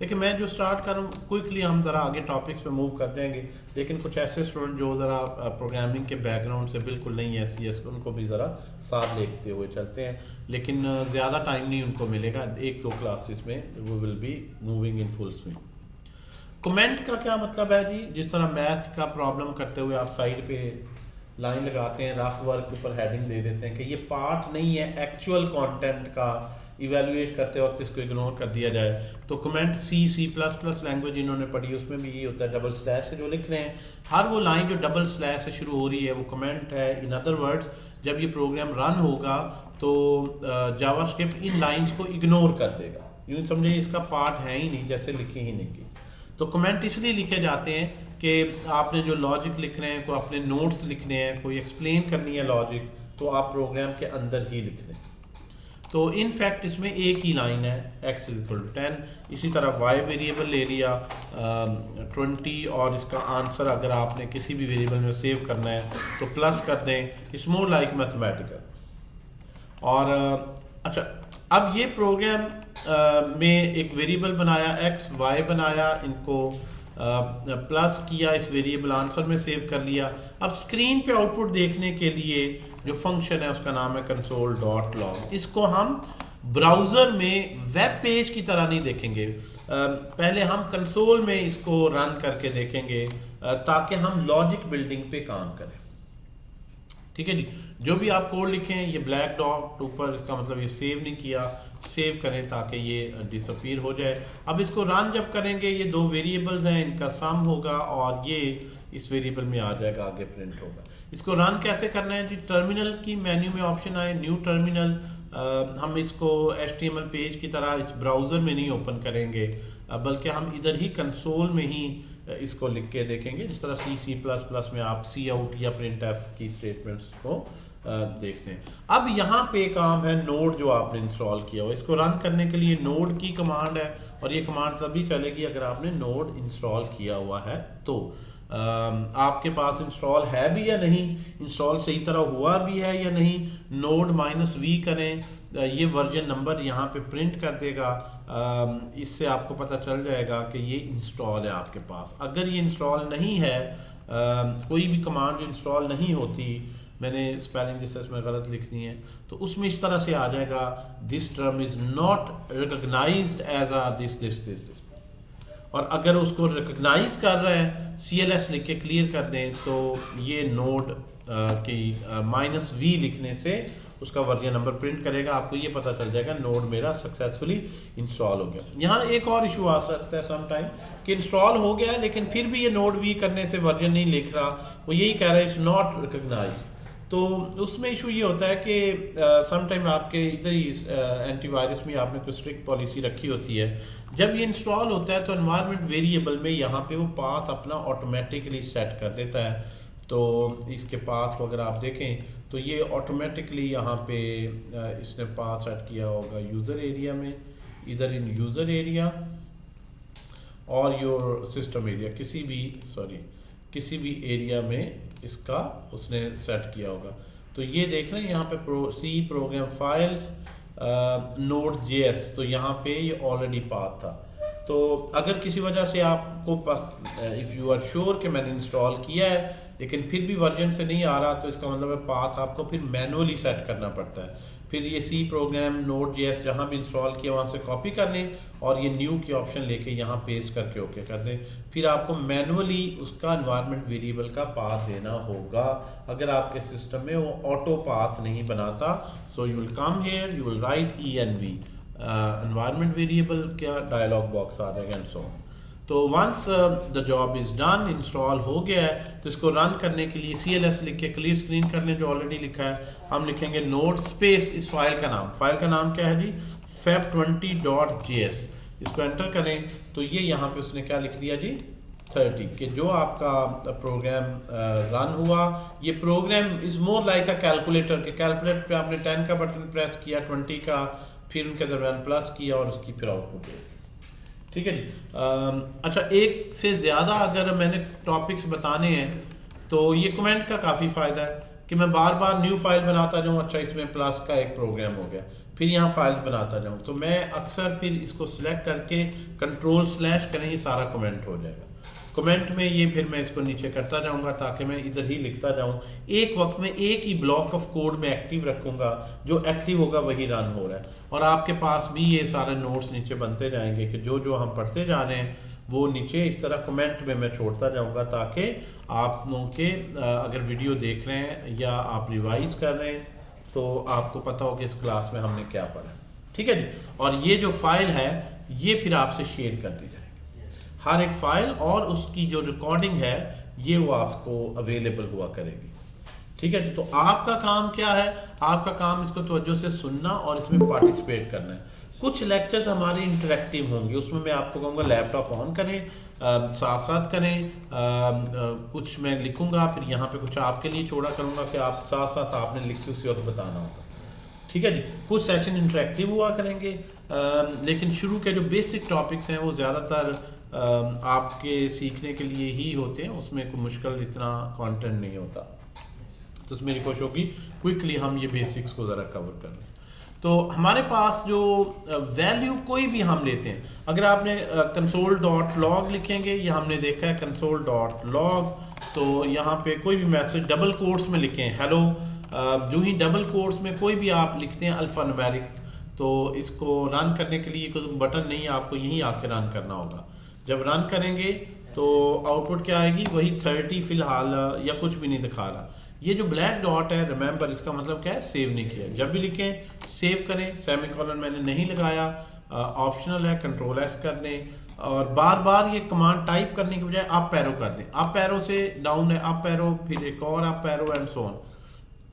[SPEAKER 1] लेकिन मैं जो स्टार्ट कर रहा हूँ क्विकली, हम ज़रा आगे टॉपिक्स पे मूव कर जाएंगे, लेकिन कुछ ऐसे स्टूडेंट जो ज़रा प्रोग्रामिंग के बैकग्राउंड से बिल्कुल नहीं है, CS, उनको भी ज़रा साथ लेते हुए चलते हैं। लेकिन ज़्यादा टाइम नहीं उनको मिलेगा, 1-2 क्लासेस में वो will be moving in full swing. Comment का क्या मतलब है जी, जिस तरह मैथ का प्रॉब्लम करते हुए आप साइड पे लाइन लगाते हैं, रफ वर्क के ऊपर हेडिंग दे देते हैं कि ये पार्ट नहीं है एक्चुअल कंटेंट का, इवेलुएट करते वक्त इसको इग्नोर कर दिया जाए। तो कमेंट C++ लैंग्वेज इन्होंने पढ़ी, उसमें भी ये होता है, डबल स्लैश से जो लिख रहे हैं, हर वो लाइन जो डबल स्लैश से शुरू हो रही है वो कमेंट है। इन अदर वर्ड्स, जब ये प्रोग्राम रन होगा तो जावास्क्रिप्ट इन लाइंस को इग्नोर कर देगा, यूँ समझिए इसका पार्ट है ही नहीं, जैसे लिखी ही नहीं की। तो कमेंट इसलिए लिखे जाते हैं कि आपने जो लॉजिक लिख रहे हैं, कोई अपने नोट्स लिखने हैं, कोई एक्सप्लेन करनी है लॉजिक, तो आप प्रोग्राम के अंदर ही लिख लें। तो इन फैक्ट इसमें एक ही लाइन है, x = 10। इसी तरह y वेरिएबल ले लिया 20, और इसका आंसर अगर आपने किसी भी वेरिएबल में सेव करना है तो प्लस कर दें। It's more like mathematical. और अच्छा, अब ये प्रोग्राम में एक वेरिएबल बनाया x, y बनाया, इनको प्लस किया, इस वेरिएबल आंसर में सेव कर लिया। अब स्क्रीन पे आउटपुट देखने के लिए जो फंक्शन है उसका नाम है console.log। इसको हम ब्राउज़र में वेब पेज की तरह नहीं देखेंगे, पहले हम कंसोल में इसको रन करके देखेंगे ताकि हम लॉजिक बिल्डिंग पे काम करें। ठीक है जी, जो भी आप कोड लिखें, ये ब्लैक डॉट ऊपर, इसका मतलब ये सेव नहीं किया, सेव करें ताकि ये डिसअपीयर हो जाए। अब इसको रन जब करेंगे, ये दो वेरिएबल्स हैं, इनका सम होगा और ये इस वेरिएबल में आ जाएगा, आगे प्रिंट होगा। इसको रन कैसे करना है जी, टर्मिनल की मेन्यू में ऑप्शन आए, न्यू टर्मिनल। हम इसको HTML पेज की तरह इस ब्राउज़र में नहीं ओपन करेंगे, बल्कि हम इधर ही कंसोल में ही इसको लिख के देखेंगे, जिस तरह C++ में आप cout या printf की स्टेटमेंट्स को देखते हैं। अब यहाँ पे काम है नोड जो आपने इंस्टॉल किया हो, इसको रन करने के लिए नोड की कमांड है, और ये कमांड तभी चलेगी अगर आपने नोड इंस्टॉल किया हुआ है। तो आपके पास इंस्टॉल है भी या नहीं, इंस्टॉल सही तरह हुआ भी है या नहीं, नोड -v करें, ये वर्जन नंबर यहाँ पे प्रिंट कर देगा। इससे आपको पता चल जाएगा कि ये इंस्टॉल है आपके पास। अगर ये इंस्टॉल नहीं है, कोई भी कमांड जो इंस्टॉल नहीं होती, मैंने स्पेलिंग जिस इसमें गलत लिखनी है, तो उसमें इस तरह से आ जाएगा, this term is not recognized as a this. और अगर उसको रिकॉग्नाइज कर रहा है, CLS लिख के क्लियर कर दें, तो ये नोड की -v लिखने से उसका वर्जन नंबर प्रिंट करेगा, आपको ये पता चल जाएगा नोड मेरा सक्सेसफुली इंस्टॉल हो गया। यहाँ एक और इशू आ सकता है सम टाइम कि इंस्टॉल हो गया है लेकिन फिर भी ये नोड v करने से वर्जन नहीं लिख रहा, वो यही कह रहा है इट्स नॉट रिकॉग्नाइज्ड। तो उसमें इशू ये होता है कि सम टाइम आपके इधर ही एंटीवायरस में आपने कोई स्ट्रिक्ट पॉलिसी रखी होती है, जब ये इंस्टॉल होता है तो एनवायरनमेंट वेरिएबल में यहाँ पे वो पाथ अपना ऑटोमेटिकली सेट कर देता है। तो इसके पाथ को अगर आप देखें तो ये ऑटोमेटिकली यहाँ पे इसने पाथ सेट किया होगा यूज़र एरिया में, इधर इन यूज़र एरिया और योर सिस्टम एरिया, किसी भी एरिया में इसका उसने सेट किया होगा। तो ये देख रहे हैं यहाँ पे C प्रोग्राम फाइल्स Node.js, तो यहाँ पे ये ऑलरेडी पाथ था। तो अगर किसी वजह से आपको इफ़ यू आर श्योर कि मैंने इंस्टॉल किया है लेकिन फिर भी वर्जन से नहीं आ रहा, तो इसका मतलब है पाथ आपको फिर मैनुअली सेट करना पड़ता है। फिर ये C प्रोग्राम Node.js जहाँ भी इंस्टॉल किया वहाँ से कॉपी कर लें और ये न्यू की ऑप्शन लेके यहाँ पेस्ट करके ओके कर दें। फिर आपको मैनुअली उसका एनवायरनमेंट वेरिएबल का पाथ देना होगा, अगर आपके सिस्टम में वो ऑटो पाथ नहीं बनाता। So you will come here, you will write env environment variable क्या डायलॉग बॉक्स आ जाएगा एंड सो ऑन। तो once the job is done, install हो गया है, तो इसको रन करने के लिए CLS लिख के क्लियर स्क्रीन कर लें जो ऑलरेडी लिखा है। हम लिखेंगे नोड स्पेस इस फाइल का नाम क्या है जी, fab20.js। इसको एंटर करें तो ये यहाँ पे उसने क्या लिख दिया जी 30, कि जो आपका प्रोग्राम रन हुआ, ये program is more like a calculator, के कैलकुलेटर पे आपने 10 का बटन प्रेस किया, 20 का, फिर उनके दरमियान प्लस किया और उसकी फिर आउटपुट है। ठीक है जी। अच्छा, एक से ज़्यादा अगर मैंने टॉपिक्स बताने हैं तो ये कमेंट का काफ़ी फ़ायदा है कि मैं बार बार न्यू फाइल बनाता जाऊँ। अच्छा, इसमें प्लस का एक प्रोग्राम हो गया, फिर यहाँ फाइल्स बनाता जाऊँ, तो मैं अक्सर फिर इसको सिलेक्ट करके कंट्रोल/ करें, ये सारा कमेंट हो जाएगा। कमेंट में ये फिर मैं इसको नीचे करता जाऊंगा ताकि मैं इधर ही लिखता जाऊं, एक वक्त में एक ही ब्लॉक ऑफ कोड में एक्टिव रखूंगा, जो एक्टिव होगा वही रन हो रहा है। और आपके पास भी ये सारे नोट्स नीचे बनते जाएंगे कि जो जो हम पढ़ते जा रहे हैं वो नीचे इस तरह कमेंट में मैं छोड़ता जाऊंगा, ताकि आप लोगों के अगर वीडियो देख रहे हैं या आप रिवाइज कर रहे हैं तो आपको पता हो कि इस क्लास में हमने क्या पढ़ा। ठीक है जी। और ये जो फाइल है ये फिर आपसे शेयर कर दी जाएगी, हर एक फाइल और उसकी जो रिकॉर्डिंग है ये वो आपको अवेलेबल हुआ करेगी। ठीक है जी। तो आपका काम क्या है, आपका काम इसको तवज्जो से सुनना और इसमें पार्टिसिपेट करना है। कुछ लेक्चर्स हमारे इंटरेक्टिव होंगे, उसमें मैं आपको कहूँगा लैपटॉप ऑन करें, साथ साथ करें, कुछ मैं लिखूंगा फिर यहाँ पे कुछ आपके लिए छोड़ा करूँगा कि आप साथ साथ आपने लिख के उसी वक्त बताना होगा। ठीक है जी। कुछ सेशन इंटरेक्टिव हुआ करेंगे, लेकिन शुरू के जो बेसिक टॉपिक्स हैं वो ज़्यादातर आपके सीखने के लिए ही होते हैं, उसमें कोई मुश्किल इतना कंटेंट नहीं होता। तो उसमें मेरी कोशिश होगी क्विकली हम ये बेसिक्स को ज़रा कवर कर लें। तो हमारे पास जो वैल्यू कोई भी हम लेते हैं, अगर आपने console.log लिखेंगे, ये हमने देखा है console.log, तो यहाँ पे कोई भी मैसेज डबल कोट्स में लिखें हेलो, जो ही डबल कोट्स में कोई भी आप लिखते हैं अल्फ़ान्यूमेरिक, तो इसको रन करने के लिए कोई बटन नहीं है, आपको यहीं आके रन करना होगा। जब रन करेंगे तो आउटपुट क्या आएगी, वही 30 फ़िलहाल या कुछ भी नहीं दिखा रहा। ये जो ब्लैक डॉट है रिमेंबर इसका मतलब क्या है, सेव नहीं किया। जब भी लिखें सेव करें, सेमीकोलन मैंने नहीं लगाया, ऑप्शनल है, कंट्रोल एस कर दें और बार बार ये कमांड टाइप करने के बजाय अप एरो कर दें। अप एरो से डाउन है अप एरो, फिर एक और up arrow and so on.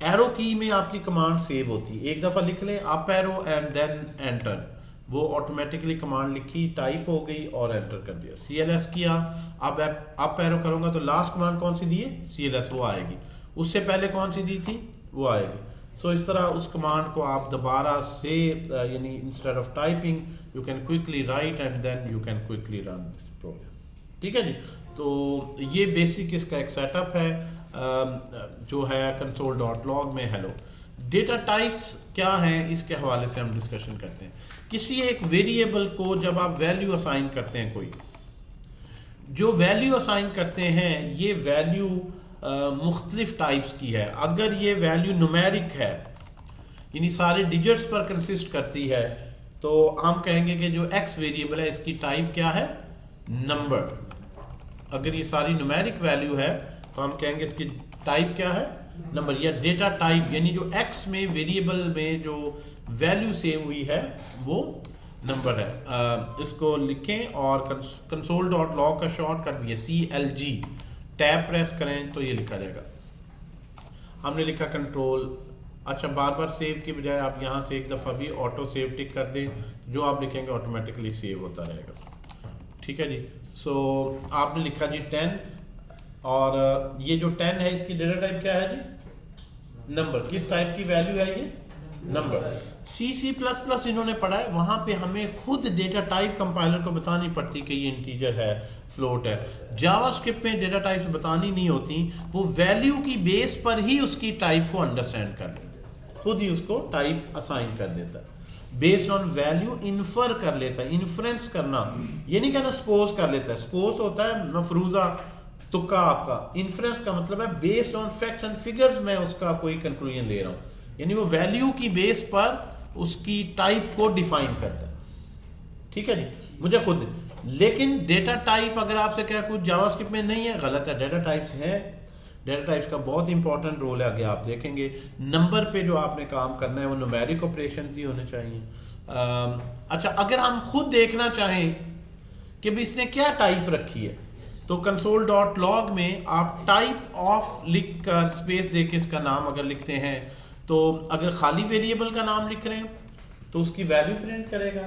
[SPEAKER 1] Arrow की में आपकी कमांड सेव होती है, एक दफ़ा लिख लें up arrow and then enter, वो ऑटोमेटिकली कमांड लिखी, टाइप हो गई और एंटर कर दिया। CLS किया, अब अप एरो करूँगा तो लास्ट कमांड कौन सी दी है, CLS, वो आएगी। उससे पहले कौन सी दी थी, वो आएगी। सो इस तरह उस कमांड को आप दोबारा से यानी instead of typing you can quickly write and then you can quickly run this program. ठीक है जी। तो ये बेसिक इसका एक सेटअप है जो है console.log में हेलो। डेटा टाइप्स क्या हैं इसके हवाले से हम डिस्कशन करते हैं। किसी एक वेरिएबल को जब आप वैल्यू असाइन करते हैं, कोई जो वैल्यू असाइन करते हैं ये वैल्यू मुख्तलिफ टाइप्स की है। अगर ये वैल्यू न्यूमेरिक है यानी सारे डिजिट्स पर कंसिस्ट करती है, तो हम कहेंगे कि जो x वेरिएबल है इसकी टाइप क्या है, नंबर। अगर ये सारी न्यूमेरिक वैल्यू है तो हम कहेंगे इसकी टाइप क्या है, नंबर। या डेटा टाइप यानी जो x में वेरिएबल में जो वैल्यू सेव हुई है वो नंबर है। इसको लिखें और console.log का शॉर्टकट भी है CLG, टैब प्रेस करें तो ये लिखा जाएगा। हमने लिखा कंट्रोल, अच्छा बार बार सेव की बजाय आप यहाँ से एक दफ़ा भी ऑटो सेव टिक कर दें, जो आप लिखेंगे ऑटोमेटिकली सेव होता रहेगा। ठीक है जी। सो आपने लिखा जी 10, और ये जो 10 है इसकी डेटा टाइप क्या है जी, नंबर। किस टाइप की वैल्यू है ये, नंबर। C++ इन्होंने पढ़ा है, वहाँ पे हमें खुद डेटा टाइप कंपाइलर को बतानी पड़ती कि ये इंटीजर है, फ्लोट है। जावास्क्रिप्ट में डेटा टाइप्स बतानी नहीं होती, वो वैल्यू की बेस पर ही उसकी टाइप को अंडरस्टैंड कर लेता है, खुद ही उसको टाइप असाइन कर देता है। बेस्ड ऑन वैल्यू इन्फर कर लेता है, इन्फ्रेंस करना, ये नहीं कहना सपोज कर लेता है। सपोज होता है मफरूजा, तुक्का आपका। इन्फ्रेंस का मतलब है based on facts and figures मैं उसका कोई कंक्लूजन ले रहा हूँ, यानी वो वैल्यू की बेस पर उसकी टाइप को डिफाइन करता है। ठीक है जी, मुझे खुद। लेकिन डेटा टाइप अगर आपसे क्या कुछ जावास्क्रिप्ट में नहीं है, गलत है, डेटा टाइप्स है। डेटा टाइप्स का बहुत इंपॉर्टेंट रोल है, आगे आप देखेंगे। नंबर पे जो आपने काम करना है वो न्यूमेरिक ऑपरेशंस ही होने चाहिए। अच्छा, अगर हम खुद देखना चाहें कि भी इसने क्या टाइप रखी है, तो console.log में आप टाइप ऑफ लिख कर स्पेस दे के इसका नाम अगर लिखते हैं, तो अगर खाली वेरिएबल का नाम लिख रहे हैं तो उसकी वैल्यू प्रिंट करेगा।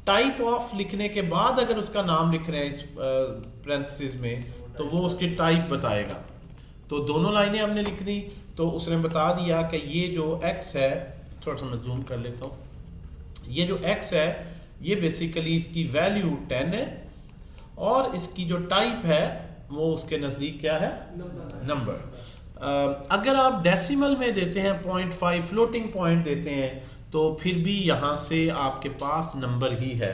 [SPEAKER 1] टाइप ऑफ लिखने के बाद अगर उसका नाम लिख रहे हैं इस पैरेंथेसिस में, तो वो उसकी टाइप बताएगा। तो दोनों लाइनें हमने लिख दी, तो उसने बता दिया कि ये जो x है, थोड़ा सा मैं जूम कर लेता हूँ, ये जो x है ये बेसिकली इसकी वैल्यू 10 है और इसकी जो टाइप है वो उसके नज़दीक क्या है, नंबर। अगर आप डेसिमल में देते हैं 0.5 फ्लोटिंग पॉइंट देते हैं, तो फिर भी यहाँ से आपके पास नंबर ही है।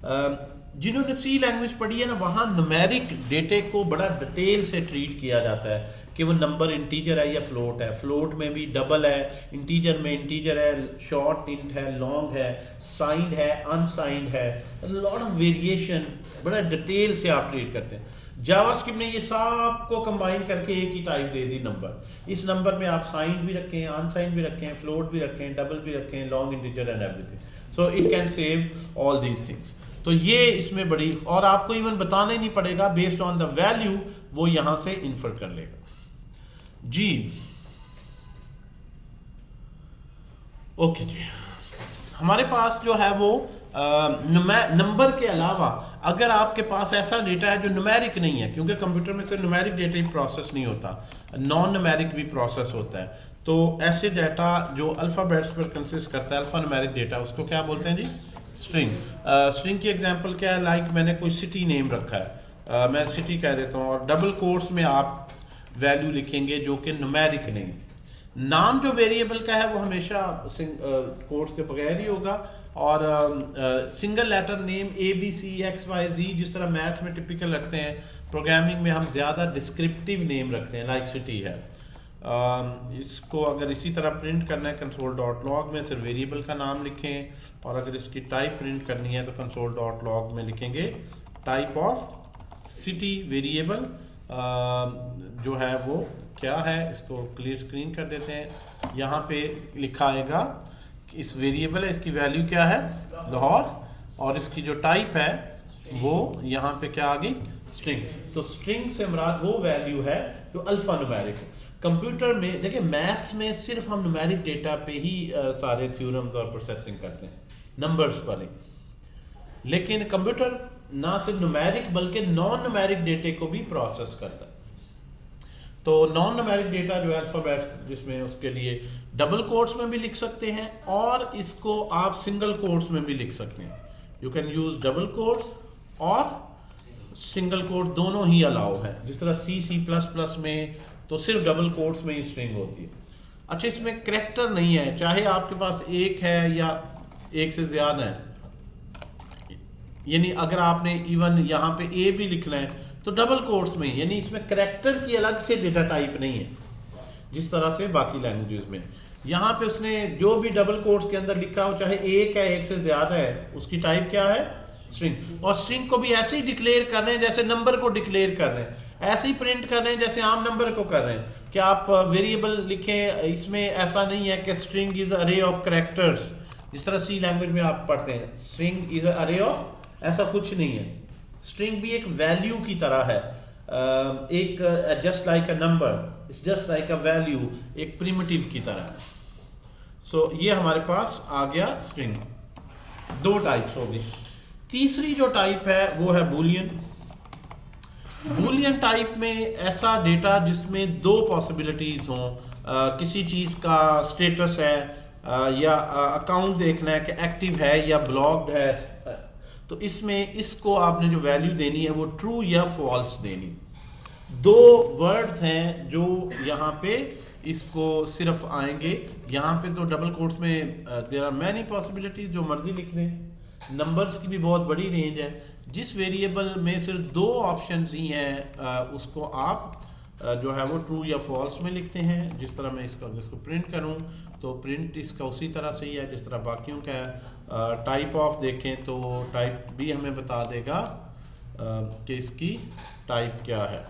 [SPEAKER 1] जिन्होंने सी लैंग्वेज पढ़ी है ना, वहाँ न्यूमेरिक डेटे को बड़ा डिटेल से ट्रीट किया जाता है कि वो नंबर इंटीजर है या फ्लोट है। फ्लोट में भी डबल है, इंटीजर में इंटीजर है, शॉर्ट इंट है, लॉन्ग है, साइंड है, अनसाइंड है, लॉट ऑफ वेरिएशन, बड़ा डिटेल से आप ट्रीट करते हैं। जावास्क्रिप्ट ने ये सब को कंबाइन करके एक ही टाइप दे दी नंबर। इस नंबर में आप साइंड भी रखें, अनसाइंड भी रखें, फ्लोट भी रखें, डबल भी रखें, long integer and everything. So it can save all these things. तो ये इसमें बड़ी, और आपको इवन बताना ही नहीं पड़ेगा, बेस्ड ऑन द वैल्यू वो यहां से इन्फर कर लेगा जी। ओके जी, हमारे पास जो है वो नंबर के अलावा अगर आपके पास ऐसा डेटा है जो न्यूमेरिक नहीं है, क्योंकि कंप्यूटर में से न्यूमेरिक डेटा ही प्रोसेस नहीं होता, नॉन न्यूमेरिक भी प्रोसेस होता है, तो ऐसे डेटा जो अल्फ़ाबेट्स पर कंसिस्ट करता है, अल्फ़ा न्यूमेरिक डेटा, उसको क्या बोलते हैं जी? स्ट्रिंग। स्ट्रिंग की एग्जांपल क्या है? लाइक मैंने कोई सिटी नेम रखा है, मैं सिटी कह देता हूँ, और डबल कोट्स में आप वैल्यू लिखेंगे जो कि न्यूमेरिक नहीं। नाम जो वेरिएबल का है वो हमेशा कोट्स के बगैर ही होगा, और सिंगल लेटर नेम ABCXYZ जिस तरह मैथ में टिपिकल रखते हैं, प्रोग्रामिंग में हम ज़्यादा डिस्क्रिप्टिव नेम रखते हैं, लाइक सिटी है। इसको अगर इसी तरह प्रिंट करना है console.log में सिर्फ वेरिएबल का नाम लिखें, और अगर इसकी टाइप प्रिंट करनी है तो console.log में लिखेंगे टाइप ऑफ सिटी वेरिएबल जो है वो क्या है। इसको क्लियर स्क्रीन कर देते हैं। यहाँ पे लिखा आएगा कि इस वेरिएबल है, इसकी वैल्यू क्या है? लाहौर, और इसकी जो टाइप है वो यहाँ पे क्या आ गई? स्ट्रिंग। तो स्ट्रिंग से मुराद वो वैल्यू है जो अल्फा न्यूमेरिक है। कंप्यूटर में देखिए, मैथ्स में सिर्फ हम न्यूमेरिक डेटा पे ही सारे थ्योरम्स और प्रोसेसिंग करते हैं, नंबर्स पर ही, लेकिन कंप्यूटर ना सिर्फ न्यूमेरिक बल्कि नॉन न्यूमेरिक डेटे को भी प्रोसेस करता है। तो नॉन न्यूमेरिक डेटा जो है अल्फाबेट्स, जिसमें उसके लिए डबल कोट्स में भी लिख सकते हैं और इसको आप सिंगल कोट्स में भी लिख सकते हैं। You can use double quotes और सिंगल कोट, दोनों ही अलाउ है। जिस तरह C++ में तो सिर्फ डबल कोट्स में ही स्ट्रिंग होती है। अच्छा, इसमें करैक्टर नहीं है, चाहे आपके पास एक है या एक से ज़्यादा है, यानी अगर आपने इवन यहाँ पे A भी लिखना है तो डबल कोट्स में, यानी इसमें करैक्टर की अलग से डेटा टाइप नहीं है जिस तरह से बाकी लैंग्वेजेस में। यहाँ पे उसने जो भी डबल कोट्स के अंदर लिखा हो, चाहे एक है एक से ज़्यादा है, उसकी टाइप क्या है? स्ट्रिंग। और स्ट्रिंग को भी ऐसे ही डिक्लेयर कर रहे हैं जैसे नंबर को डिक्लेयर कर रहे हैं, ऐसे ही प्रिंट कर रहे हैं जैसे आम नंबर को कर रहे हैं। कि आप वेरिएबल लिखें, इसमें ऐसा नहीं है कि स्ट्रिंग इज अरे ऑफ कैरेक्टर्स, जिस तरह सी लैंग्वेज में आप पढ़ते हैं स्ट्रिंग इज अरे ऑफ, ऐसा कुछ नहीं है। स्ट्रिंग भी एक वैल्यू की तरह है, एक just like a number, it's just like a value, एक प्रिमिटिव की तरह है। सो ये हमारे पास आ गया स्ट्रिंग। दो टाइप्स हो गई। तीसरी जो टाइप है वो है बूलियन। बूलियन टाइप में ऐसा डेटा जिसमें दो पॉसिबिलिटीज हों, किसी चीज़ का स्टेटस है या अकाउंट देखना है कि एक्टिव है या ब्लॉक्ड है, तो इसमें इसको आपने जो वैल्यू देनी है वो ट्रू या फॉल्स देनी। दो वर्ड्स हैं जो यहाँ पे इसको सिर्फ आएंगे। यहाँ पे तो डबल कोट्स में देयर आर मैनी पॉसिबिलिटीज, जो मर्जी लिख लें। नंबर्स की भी बहुत बड़ी रेंज है। जिस वेरिएबल में सिर्फ दो ऑप्शंस ही हैं उसको आप जो है वो ट्रू या फॉल्स में लिखते हैं। जिस तरह मैं इसको प्रिंट करूं तो प्रिंट इसका उसी तरह से ही है जिस तरह बाकियों का है। टाइप ऑफ देखें तो टाइप भी हमें बता देगा कि इसकी टाइप क्या है,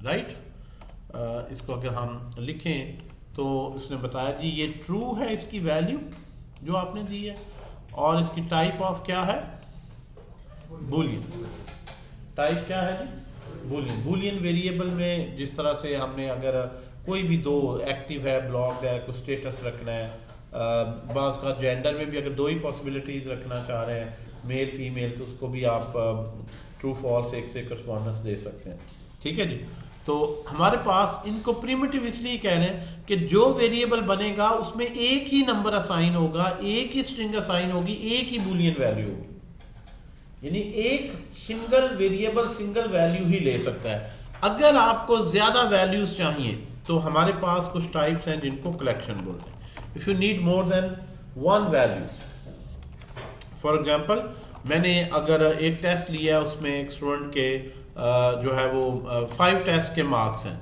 [SPEAKER 1] राइट। इसको अगर हम लिखें तो इसने बताया जी ये ट्रू है, इसकी वैल्यू जो आपने दी है, और इसकी टाइप ऑफ क्या है? बूलियन। टाइप क्या है जी? बूलियन। बूलियन वेरिएबल में जिस तरह से हमने अगर कोई भी दो एक्टिव है, ब्लॉक्ड है, कुछ स्टेटस रखना है, बाज़ का जेंडर में भी अगर दो ही पॉसिबिलिटीज़ रखना चाह रहे हैं, मेल फीमेल, तो उसको भी आप ट्रू फॉल्स एक से करस्पॉन्डेंस दे सकते हैं। ठीक है जी। तो हमारे पास इनको प्रिमिटिव इसलिए कह रहे हैं कि जो वेरिएबल बनेगा उसमें एक ही नंबर असाइन होगा, एक ही स्ट्रिंग असाइन होगी, एक ही बूलियन वैल्यू होगी। यानी एक सिंगल वेरिएबल सिंगल वैल्यू ही ले सकता है। अगर आपको ज्यादा वैल्यूज चाहिए तो हमारे पास कुछ टाइप्स हैं जिनको कलेक्शन बोलते हैं। If you need more than one values, for example मैंने अगर एक टेस्ट लिया उसमें एक स्टूडेंट के जो है वो 5 टेस्ट के मार्क्स हैं,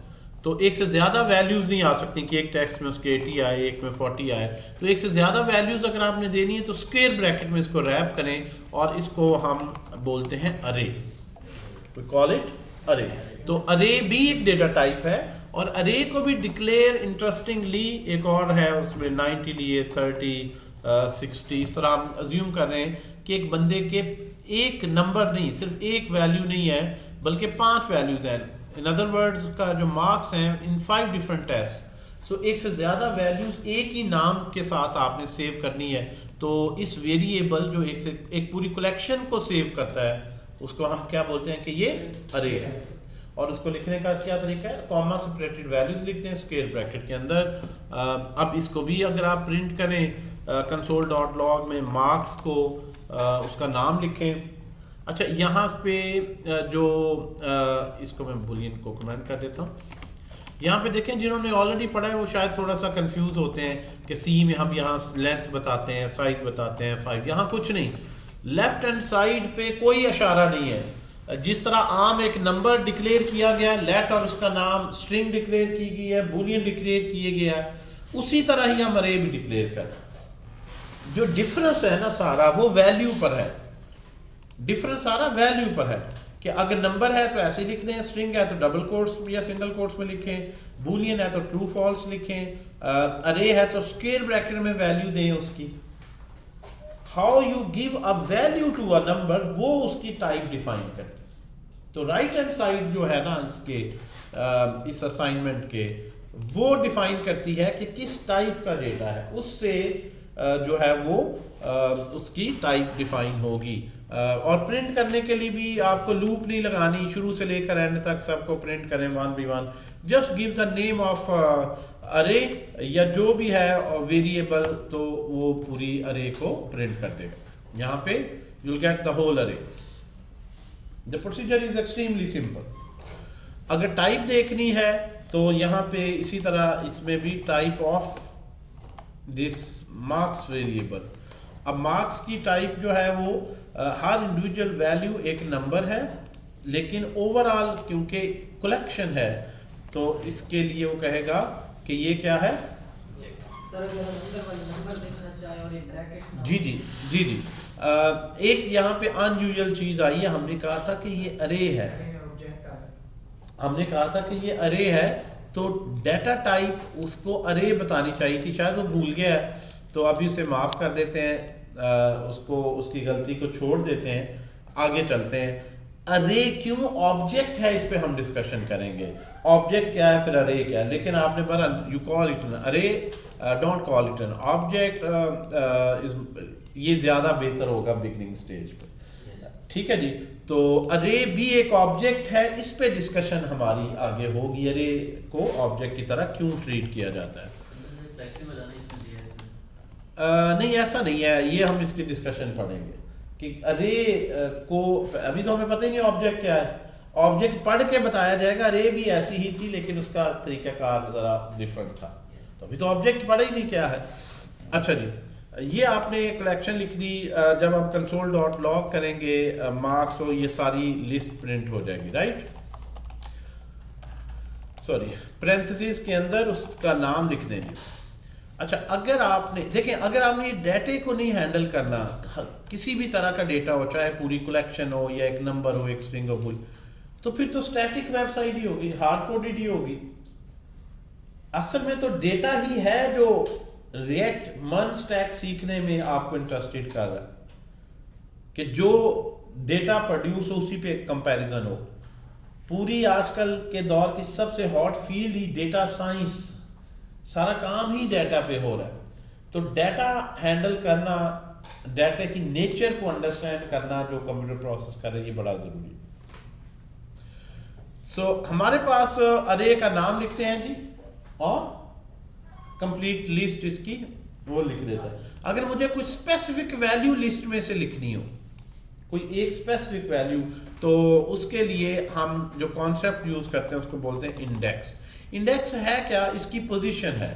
[SPEAKER 1] तो एक से ज़्यादा वैल्यूज़ नहीं आ सकती कि एक टेस्ट में उसके 80 आए, एक में 40 आए। तो एक से ज़्यादा वैल्यूज़ अगर आपने देनी है तो स्क्वायर ब्रैकेट में इसको रैप करें और इसको हम बोलते हैं अरे, वी कॉल इट अरे। तो अरे भी एक डेटा टाइप है और अरे को भी डिक्लेयर इंटरेस्टिंगली एक और है उसमें 90 लिए 30 60 इस तरह हम अज्यूम कर रहे हैं कि एक बंदे के एक नंबर नहीं, सिर्फ एक वैल्यू नहीं है बल्कि 5 वैल्यूज हैं। इन अदर वर्ड्स का जो मार्क्स हैं इन 5 डिफरेंट टेस्ट, सो एक से ज़्यादा वैल्यूज एक ही नाम के साथ आपने सेव करनी है। तो इस वेरिएबल जो एक पूरी कलेक्शन को सेव करता है उसको हम क्या बोलते हैं कि ये अरे है। और उसको लिखने का क्या तरीका है, कॉमा सेपरेटेड वैल्यूज लिखते हैं स्क्वायर ब्रैकेट के अंदर। अब इसको भी अगर आप प्रिंट करें console.log में मार्क्स को उसका नाम लिखें। अच्छा यहाँ पे जो इसको मैं बुलियन को कमेंट कर देता हूँ। यहाँ पे देखें जिन्होंने ऑलरेडी पढ़ा है वो शायद थोड़ा सा कंफ्यूज होते हैं कि सी में हम यहाँ लेंथ बताते हैं, साइज बताते हैं 5, यहाँ कुछ नहीं। लेफ्ट हैंड साइड पे कोई इशारा नहीं है। जिस तरह आम एक नंबर डिक्लेयर किया गया, लेट और उसका नाम, स्ट्रिंग डिक्लेयर की गई है, बुलियन डिक्लेयर किए गया है, उसी तरह ही हम अरे भी डिक्लेयर कर। जो डिफरेंस है ना सारा वो वैल्यू पर है, डिफरेंस सारा वैल्यू पर है कि अगर नंबर है तो ऐसे लिख दें, स्ट्रिंग है तो डबल कोट्स या सिंगल कोट्स में लिखें, बूलियन है तो ट्रू फॉल्स लिखें, अरे है तो स्क्वायर ब्रैकेट में वैल्यू दें उसकी। How you give a value to a number वो उसकी टाइप डिफाइन करती है। तो राइट हैंड साइड जो है ना इसके इस असाइनमेंट के वो डिफाइन करती है कि किस टाइप का डेटा है, उससे जो है वो उसकी टाइप डिफाइन होगी। और प्रिंट करने के लिए भी आपको लूप नहीं लगानी, शुरू से लेकर एंड तक सबको प्रिंट करें 1 by 1। Just give the name of अरे या जो भी है वेरिएबल, तो वो पूरी अरे को प्रिंट कर देगा। यहाँ पे you will get the whole array. The procedure is extremely simple. अगर टाइप देखनी है तो यहाँ पे इसी तरह इसमें भी type of this marks variable. अब मार्क्स की टाइप जो है वो हर इंडिविजुअल वैल्यू एक नंबर है, लेकिन ओवरऑल क्योंकि कलेक्शन है तो इसके लिए वो कहेगा कि ये क्या है।
[SPEAKER 4] सर अगर हम अंदर वाले नंबर देखना चाहें और ये ब्रैकेट्स ना,
[SPEAKER 1] जी एक यहाँ पे अनयूजुअल चीज आई है। हमने कहा था कि ये अरे है, हमने कहा था कि ये अरे है, तो डेटा टाइप उसको अरे बतानी चाहिए थी, शायद वो भूल गया है, तो अभी उसे माफ़ कर देते हैं, उसको उसकी गलती को छोड़ देते हैं, आगे चलते हैं। अरे क्यों ऑब्जेक्ट है इस पे हम डिस्कशन करेंगे, ऑब्जेक्ट क्या है फिर अरे क्या है। लेकिन आपने बोला यू कॉल इट एन अरे, don't call it an object, ये ज़्यादा बेहतर होगा बिगनिंग स्टेज पे। ठीक है जी, तो अरे भी एक ऑब्जेक्ट है, इस पे डिस्कशन हमारी आगे होगी। अरे को ऑब्जेक्ट की तरह क्यों ट्रीट किया जाता है। नहीं ऐसा नहीं है, ये हम इसकी डिस्कशन पढ़ेंगे कि अरे को अभी तो हमें पता ही नहीं ऑब्जेक्ट क्या है। ऑब्जेक्ट पढ़ के बताया जाएगा अरे भी ऐसी ही थी लेकिन उसका तरीकाकार ज़रा डिफरेंट था, तो अभी तो ऑब्जेक्ट पढ़ा ही नहीं क्या है। अच्छा जी, ये आपने कलेक्शन लिख दी। जब आप console.log करेंगे मार्क्स हो, ये सारी लिस्ट प्रिंट हो जाएगी, राइट। सॉरी, पैरेंथेसिस के अंदर उसका नाम लिख देंगे। अच्छा, अगर आपने देखें, अगर आपने डेटे को नहीं हैंडल करना, किसी भी तरह का डेटा हो, चाहे पूरी कलेक्शन हो या एक नंबर हो, एक स्ट्रिंग हो, तो फिर तो स्टैटिक वेबसाइट ही होगी, हार्ड कोडेड ही होगी। असल में तो डेटा ही है जो रिएक्ट मन स्टैक सीखने में आपको इंटरेस्टेड कर रहा है कि जो डेटा प्रोड्यूस हो उसी पे कंपैरिजन हो। पूरी आजकल के दौर की सबसे हॉट फील्ड ही डेटा साइंस, सारा काम ही डेटा पे हो रहा है। तो डेटा हैंडल करना, डेटा की नेचर को अंडरस्टैंड करना जो कंप्यूटर प्रोसेस कर रही है, ये बड़ा जरूरी है। सो हमारे पास अरे का नाम लिखते हैं जी और कंप्लीट लिस्ट इसकी वो लिख देता है। अगर मुझे कोई स्पेसिफिक वैल्यू लिस्ट में से लिखनी हो, कोई एक स्पेसिफिक वैल्यू, तो उसके लिए हम जो कॉन्सेप्ट यूज करते हैं उसको बोलते हैं इंडेक्स। इंडेक्स है क्या, इसकी पोजीशन है।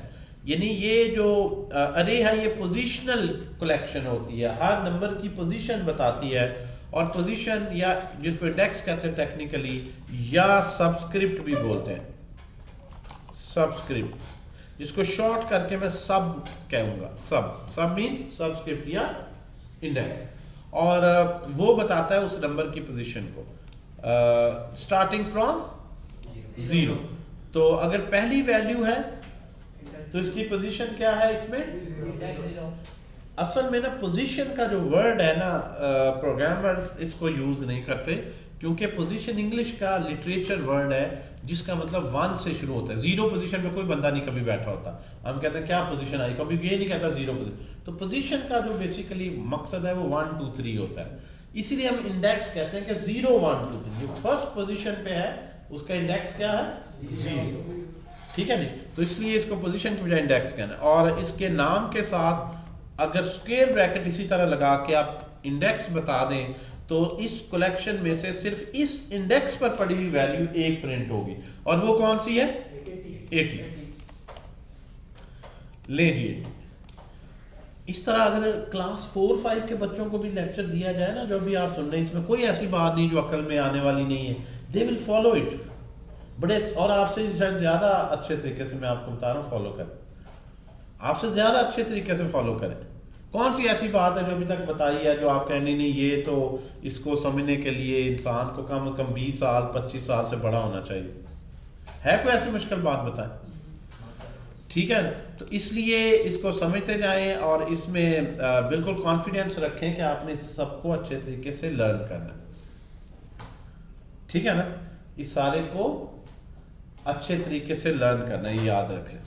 [SPEAKER 1] यानी ये जो अरे है ये पोजीशनल कलेक्शन होती है, हर नंबर की पोजीशन बताती है, और पोजीशन या जिसको इंडेक्स कहते हैं टेक्निकली, या सबस्क्रिप्ट भी बोलते हैं, सबस्क्रिप्ट, जिसको शॉर्ट करके मैं सब कहूँगा, सब मीन्स सबस्क्रिप्ट या इंडेक्स, और वो बताता है उस नंबर की पोजीशन को स्टार्टिंग फ्रॉम 0। तो अगर पहली वैल्यू है तो इसकी पोजीशन क्या है इसमें? असल में ना पोजीशन का जो वर्ड है ना, प्रोग्रामर्स इसको यूज नहीं करते, क्योंकि पोजीशन इंग्लिश का लिटरेचर वर्ड है जिसका मतलब 1 से शुरू होता है। 0 पोजीशन पे कोई बंदा नहीं कभी बैठा होता, हम कहते हैं क्या पोजीशन आई, कभी ये नहीं कहता 0 पोजीशन। तो पोजीशन का जो बेसिकली मकसद है वो 1 2 3 होता है, इसीलिए हम इंडेक्स कहते हैं कि 0 1 2 3 जो फर्स्ट पोजीशन पे है उसका इंडेक्स क्या है? 0, ठीक है नहीं? तो इसलिए इसको पोजीशन की बजाय इंडेक्स कहना है। और इसके नाम के साथ अगर स्क्वायर ब्रैकेट इसी तरह लगा के आप इंडेक्स बता दें तो इस कलेक्शन में से सिर्फ इस इंडेक्स पर पड़ी हुई वैल्यू एक प्रिंट होगी, और वो कौन सी है? 80। ले जी, इस तरह अगर क्लास 4-5 के बच्चों को भी लेक्चर दिया जाए ना, जो भी आप सुन रहे हैं, इसमें कोई ऐसी बात नहीं जो अकल में आने वाली नहीं है, दे विल फॉलो इट बड़े, और आपसे शायद ज़्यादा अच्छे तरीके से मैं आपको बता रहा हूँ फॉलो करें, आपसे ज़्यादा अच्छे तरीके से फॉलो करें। कौन सी ऐसी बात है जो अभी तक बताई है जो आप कहने नहीं, ये तो इसको समझने के लिए इंसान को कम से कम 20 साल 25 साल से बड़ा होना चाहिए, है कोई ऐसी मुश्किल बात बताएं? ठीक है, तो इसलिए इसको समझते जाएं और इसमें बिल्कुल कॉन्फिडेंस रखें कि आपने सबको अच्छे तरीके से लर्न करना है, ठीक है ना? इस सारे को अच्छे तरीके से लर्न करना है, ये याद रखें।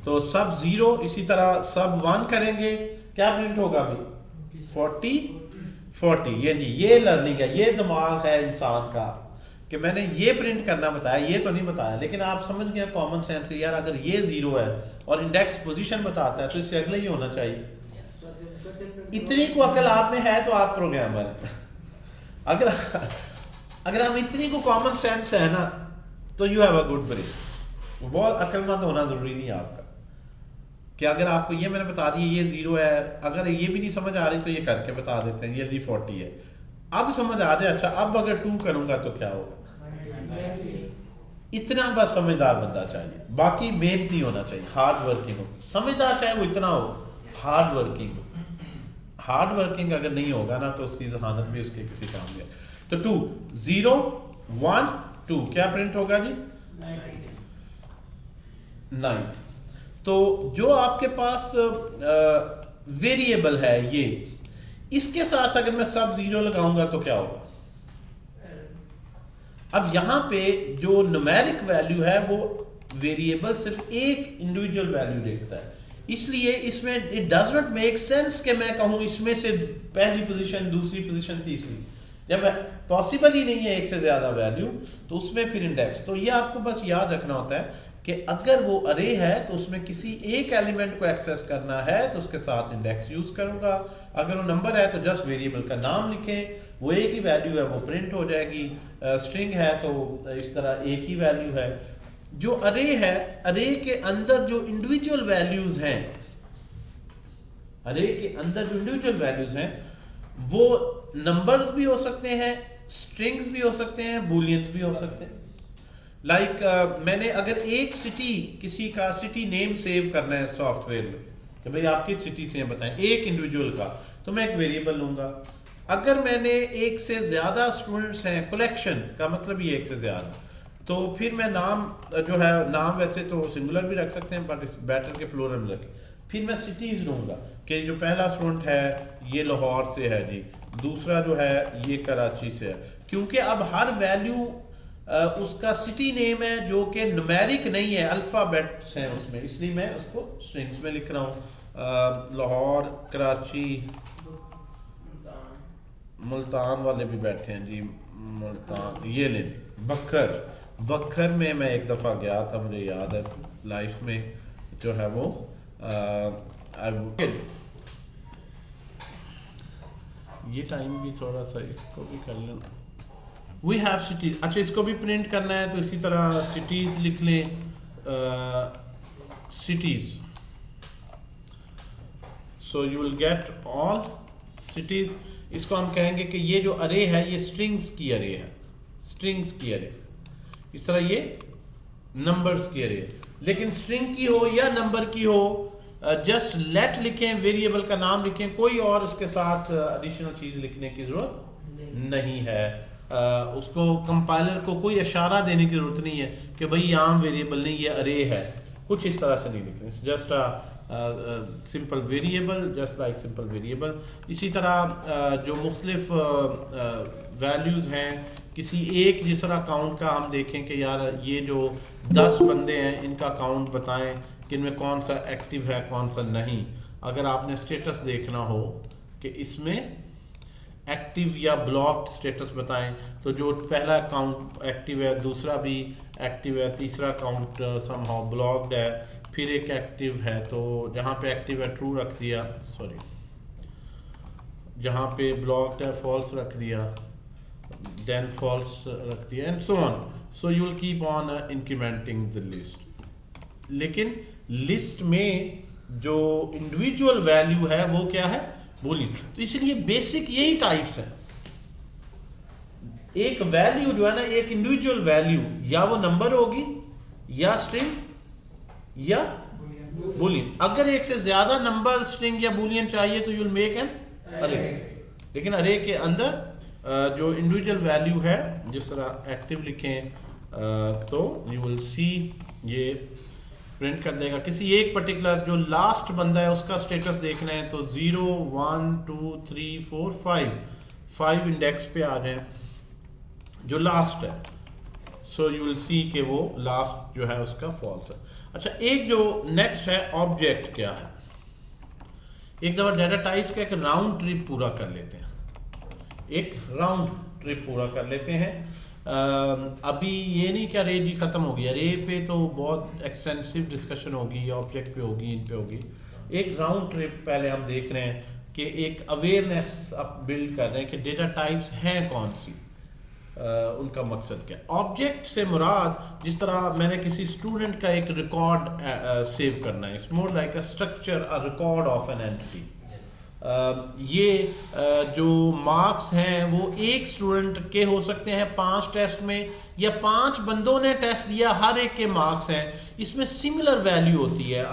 [SPEAKER 1] तो सब 0, इसी तरह सब 1 करेंगे, क्या प्रिंट होगा अभी? 40। ये लर्निंग है, ये दिमाग है इंसान का कि मैंने ये प्रिंट करना बताया, ये तो नहीं बताया, लेकिन आप समझ गए कॉमन सेंस यार, अगर ये 0 है और इंडेक्स पोजीशन बताता है तो इससे अगले ही होना चाहिए। इतनी को अकल आप में है तो आप प्रोग्रामर हैं। अगर हम इतनी को कॉमन सेंस है ना तो you have a good brain. बहुत अक्लमंद होना जरूरी नहीं है आपका, कि अगर आपको ये मैंने बता दिया ये 0 है, अगर ये भी नहीं समझ आ रही तो ये करके बता देते हैं ये 40 है, अब समझ आ जाए, अच्छा अब अगर 2 करूंगा तो क्या होगा? इतना बस समझदार बंदा चाहिए, बाकी मेहनती होना चाहिए, हार्ड वर्किंग हो। समझदार चाहे वो इतना हो, हार्ड वर्किंग हो। हार्ड वर्किंग अगर नहीं होगा ना तो उसकी जहानत भी उसके किसी काम में। तो 2 0 1 2 क्या प्रिंट होगा जी? 9। तो जो आपके पास वेरिएबल है ये, इसके साथ अगर मैं सब 0 लगाऊंगा तो क्या होगा? अब यहां पे जो न्यूमेरिक वैल्यू है वो वेरिएबल सिर्फ एक इंडिविजुअल वैल्यू देखता है, इसलिए इसमें it does not make sense कि मैं कहूं इसमें से पहली पोजीशन, दूसरी पोजीशन, तीसरी, जब पॉसिबल ही नहीं है एक से ज्यादा वैल्यू, तो उसमें फिर इंडेक्स। तो ये आपको बस याद रखना होता है कि अगर वो अरे है तो उसमें किसी एक एलिमेंट को एक्सेस करना है तो उसके साथ इंडेक्स यूज करूंगा, अगर वो नंबर है तो जस्ट वेरिएबल का नाम लिखें, वो एक ही वैल्यू है वो प्रिंट हो जाएगी, स्ट्रिंग है तो इस तरह एक ही वैल्यू है। जो अरे है, अरे के अंदर जो इंडिविजुअल वैल्यूज हैं, अरे के अंदर जो इंडिविजुअल वैल्यूज हैं वो नंबर्स भी हो सकते हैं, स्ट्रिंग्स भी हो सकते हैं, बूलियंस भी हो सकते हैं। लाइक मैंने अगर एक सिटी, किसी का सिटी नेम सेव करना है सॉफ्टवेयर में कि भाई आप किस सिटी से हैं बताएं, एक इंडिविजुअल का, तो मैं एक वेरिएबल लूंगा। अगर मैंने एक से ज्यादा स्टूडेंट्स हैं, कलेक्शन का मतलब ये एक से ज्यादा, तो फिर मैं नाम जो है, नाम वैसे तो सिंगुलर भी रख सकते हैं बट इट्स बेटर के प्लूरल में रखें। फिर मैं सिटीज लूंगा कि जो पहला स्टूडेंट है ये लाहौर से है जी, दूसरा जो है ये कराची से है, क्योंकि अब हर वैल्यू उसका सिटी नेम है जो कि न्यूमेरिक नहीं है, अल्फ़ाबेट्स हैं उसमें, इसलिए मैं उसको स्ट्रिंग्स में लिख रहा हूँ। लाहौर, कराची, मुल्तान वाले भी बैठे हैं जी, मुल्तान, ये ले बखर में मैं एक दफ़ा गया था, मुझे याद है लाइफ में जो है वो ये टाइम भी थोड़ा सा इसको भी कर लेना। वी हैव सिटीज, अच्छा इसको भी प्रिंट करना है तो इसी तरह सिटीज लिख लें, cities. So you will get all cities. इसको हम कहेंगे कि ये जो अरे है ये स्ट्रिंग्स की अरे है, स्ट्रिंग्स की अरे। इस तरह ये नंबर्स की अरे, लेकिन स्ट्रिंग की हो या नंबर की हो, जस्ट लेट लिखें, वेरिएबल का नाम लिखें, कोई और उसके साथ एडिशनल चीज़ लिखने की ज़रूरत नहीं है। उसको कंपाइलर को कोई इशारा देने की ज़रूरत नहीं है कि भाई यहाँ वेरिएबल नहीं, ये अरे है, कुछ इस तरह से नहीं लिखना। It's just simple variable, just like simple variable. इसी तरह जो मुख्तलिफ वैल्यूज़ हैं किसी एक, जिस तरह काउंट का हम देखें कि यार ये जो 10 बंदे हैं इनका काउंट बताएं कि इनमें कौन सा एक्टिव है कौन सा नहीं। अगर आपने स्टेटस देखना हो कि इसमें एक्टिव या ब्लॉक्ड स्टेटस बताएं, तो जो पहला अकाउंट एक्टिव है, दूसरा भी एक्टिव है, तीसरा अकाउंट समहाउ ब्लॉक्ड है, फिर एक एक्टिव है, तो जहाँ पे एक्टिव है ट्रू रख दिया, सॉरी, जहाँ पे ब्लॉक्ड है फॉल्स रख दिया, देन फॉल्स रख दिया, and so on. So you will keep on incrementing the list. लेकिन लिस्ट में जो इंडिविजुअल वैल्यू है वो क्या है? बूलियन। तो इसलिए बेसिक यही टाइप्स हैं। एक वैल्यू जो है ना, एक इंडिविजुअल वैल्यू, या वो नंबर होगी या स्ट्रिंग या बूलियन। अगर एक से ज्यादा नंबर, स्ट्रिंग या बूलियन चाहिए तो यू विल मेक एन अरे। लेकिन अरे के अंदर जो इंडिविजुअल वैल्यू है, जिस तरह एक्टिव लिखें तो यू विल सी ये प्रिंट कर देगा। किसी एक पर्टिकुलर जो लास्ट बंदा है उसका स्टेटस देखना है तो 0 1 2 3 4 5 इंडेक्स पे आ जाए जो लास्ट है। सो यू विल सी कि वो लास्ट जो है उसका फॉल्स है। अच्छा, एक जो नेक्स्ट है ऑब्जेक्ट क्या है। एक दफा डाटा टाइप्स का एक राउंड ट्रिप पूरा कर लेते हैं, एक राउंड ट्रिप पूरा कर लेते हैं। अभी ये नहीं कि अरे जी ख़त्म हो गया, अरे पे तो बहुत एक्सटेंसिव डिस्कशन होगी, ऑब्जेक्ट पे होगी, इन पे होगी। एक राउंड ट्रिप पहले हम देख रहे हैं कि एक अवेयरनेस आप बिल्ड कर रहे हैं कि डेटा टाइप्स हैं कौन सी, उनका मकसद क्या है। ऑब्जेक्ट से मुराद, जिस तरह मैंने किसी स्टूडेंट का एक रिकॉर्ड सेव करना है, it's more like a structure, a record of an entity. ये जो मार्क्स हैं वो एक स्टूडेंट के हो सकते हैं 5 टेस्ट में, या 5 बंदों ने टेस्ट दिया, हर एक के मार्क्स हैं। इसमें सिमिलर वैल्यू होती है।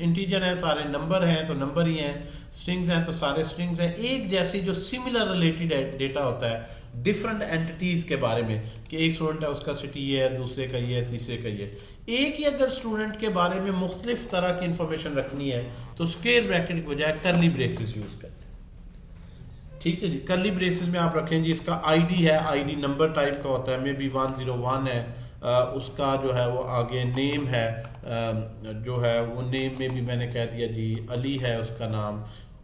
[SPEAKER 1] इंटीजर है, सारे नंबर हैं तो नंबर ही हैं, स्ट्रिंग्स हैं तो सारे स्ट्रिंग्स हैं। एक जैसी जो सिमिलर रिलेटेड डेटा होता है डिफरेंट एंटिटीज़ के बारे में, कि एक स्टूडेंट है उसका सिटी ये है, दूसरे का ये है, तीसरे का ये। एक ही अगर स्टूडेंट के बारे में मुख्तलिफ तरह की इंफॉर्मेशन रखनी है तो स्क्वायर ब्रैकेट के बजाय कर्ली ब्रेसेस यूज़ करते हैं। ठीक है जी, कर्ली ब्रेसेस में आप रखें जी, इसका आईडी है, आईडी नंबर टाइप का होता है, मे बी 101 है, उसका जो है वो आगे नेम है, जो है वो नेम में भी मैंने कह दिया जी अली है उसका नाम,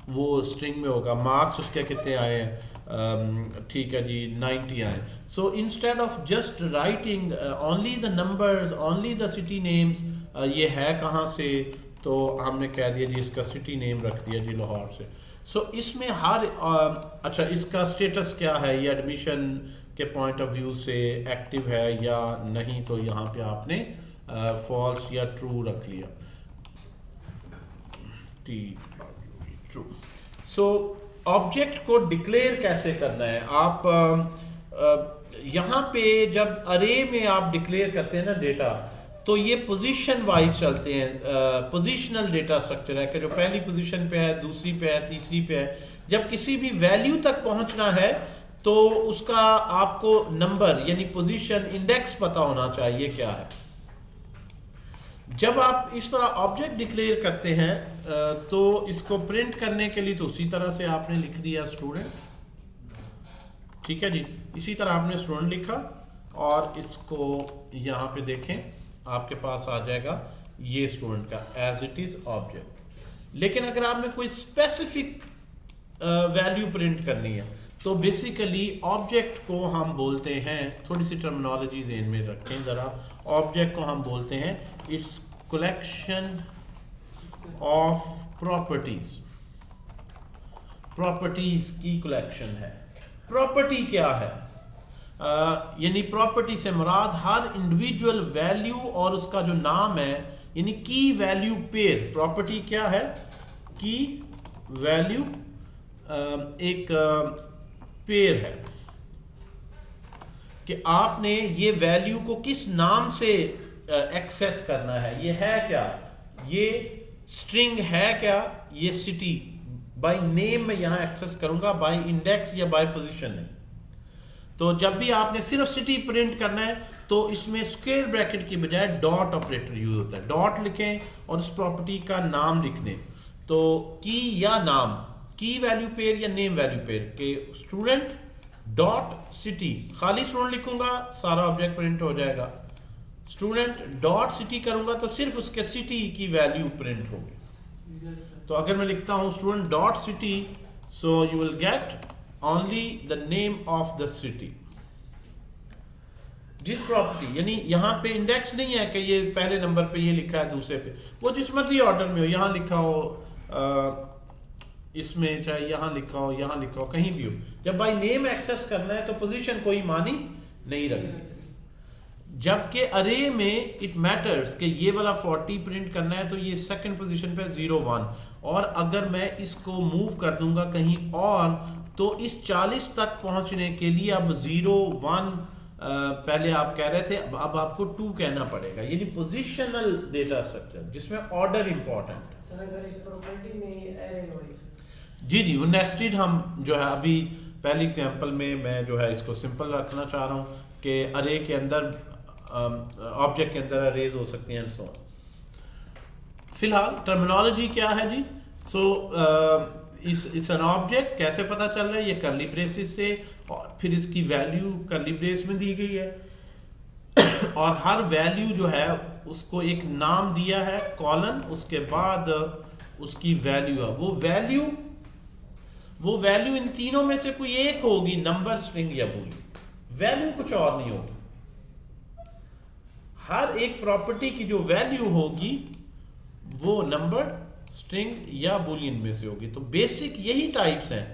[SPEAKER 1] वो स्ट्रिंग में होगा। मार्क्स उसके कितने आए हैं, ठीक है जी 90 आए। So instead of just writing only the numbers, only the city names, ये है कहाँ से, तो हमने कह दिया जी इसका सिटी नेम रख दिया जी लाहौर से। सो इसमें हर अच्छा, इसका स्टेटस क्या है, ये एडमिशन के पॉइंट ऑफ व्यू से एक्टिव है या नहीं, तो यहाँ पे आपने फॉल्स या ट्रू रख लिया, ट्रू। सो ऑब्जेक्ट को डिक्लेयर कैसे करना है, आप यहाँ पे जब अरे में आप डिक्लेयर करते हैं ना डेटा, तो ये पोजीशन वाइज चलते हैं। पोजीशनल डेटा स्ट्रक्चर है कि जो पहली पोजीशन पे है, दूसरी पे है, तीसरी पे है। जब किसी भी वैल्यू तक पहुंचना है तो उसका आपको नंबर यानी पोजीशन इंडेक्स पता होना चाहिए क्या है। जब आप इस तरह ऑब्जेक्ट डिक्लेयर करते हैं तो इसको प्रिंट करने के लिए तो उसी तरह से आपने लिख दिया स्टूडेंट, ठीक है जी, इसी तरह आपने स्टूडेंट लिखा और इसको यहाँ पे देखें आपके पास आ जाएगा ये स्टूडेंट का एज इट इज ऑब्जेक्ट। लेकिन अगर आपने कोई स्पेसिफिक वैल्यू प्रिंट करनी है तो बेसिकली ऑब्जेक्ट को हम बोलते हैं, थोड़ी सी टर्मिनोलॉजी ज़हन में रखें ज़रा। ऑब्जेक्ट को हम बोलते हैं it's collection of properties, properties की कलेक्शन है। प्रॉपर्टी क्या है, यानी प्रॉपर्टी से मुराद हर इंडिविजुअल वैल्यू और उसका जो नाम है यानी की वैल्यू पेयर। प्रॉपर्टी क्या है? की वैल्यू एक पेयर है कि आपने ये वैल्यू को किस नाम से एक्सेस करना है। ये है क्या? ये स्ट्रिंग है क्या? ये सिटी बाय नेम में यहां एक्सेस करूंगा, बाय इंडेक्स या बाय पोजीशन नहीं। तो जब भी आपने सिर्फ सिटी प्रिंट करना है तो इसमें स्क्वायर ब्रैकेट की बजाय डॉट ऑपरेटर यूज होता है। डॉट लिखें और इस प्रॉपर्टी का नाम लिख दें। तो की या नाम, की वैल्यू पेयर या नेम वैल्यू पेयर के स्टूडेंट डॉट सिटी, खाली स्टूडेंट लिखूंगा सारा ऑब्जेक्ट प्रिंट हो जाएगा। स्टूडेंट डॉट सिटी करूंगा तो सिर्फ उसके सिटी की वैल्यू प्रिंट होगी। तो अगर मैं लिखता हूं student dot city, so you will get only the name of the city. जिस प्रॉपर्टी, यानी यहां पे इंडेक्स नहीं है कि ये पहले नंबर पे ये लिखा है, दूसरे पे, वो जिस मर्जी ऑर्डर में हो, यहां लिखा हो इसमें, चाहे यहां लिखा हो, यहां लिखा हो, कहीं भी हो। जब बाय नेम एक्सेस करना है तो पोजीशन कोई मानी नहीं रखती। जबकि अरे में इट मैटर्स कि ये वाला 40 प्रिंट करना है तो ये सेकंड पोजीशन पे 0 1, और अगर मैं इसको मूव कर दूंगा कहीं और तो इस 40 तक पहुंचने के लिए अब 0 1 पहले आप कह रहे थे, अब आपको 2 कहना पड़ेगा। यानी पोजिशनल डेटा स्ट्रक्चर जिसमें ऑर्डर इंपॉर्टेंट।
[SPEAKER 4] सर अगर एक प्रॉपर्टी में एरे हो,
[SPEAKER 1] जी जी, वो नेस्टेड हम जो है अभी पहले एग्जांपल में मैं जो है इसको सिंपल रखना चाह रहा हूँ कि अरे के अंदर ऑब्जेक्ट के अंदर अरेज हो सकती हैं, सो फिलहाल टर्मिनोलॉजी क्या है जी। सो इस एन ऑब्जेक्ट कैसे पता चल रहा है? ये कर्ली ब्रेसेस से, और फिर इसकी वैल्यू कर्ली ब्रेस में दी गई है और हर वैल्यू जो है उसको एक नाम दिया है कॉलन, उसके बाद उसकी वैल्यू है। वो वैल्यू इन तीनों में से कोई एक होगी, नंबर, स्ट्रिंग या बूलियन। वैल्यू कुछ और नहीं होगी। हर एक प्रॉपर्टी की जो वैल्यू होगी वो नंबर, स्ट्रिंग या बूलियन में से होगी। तो बेसिक यही टाइप्स हैं।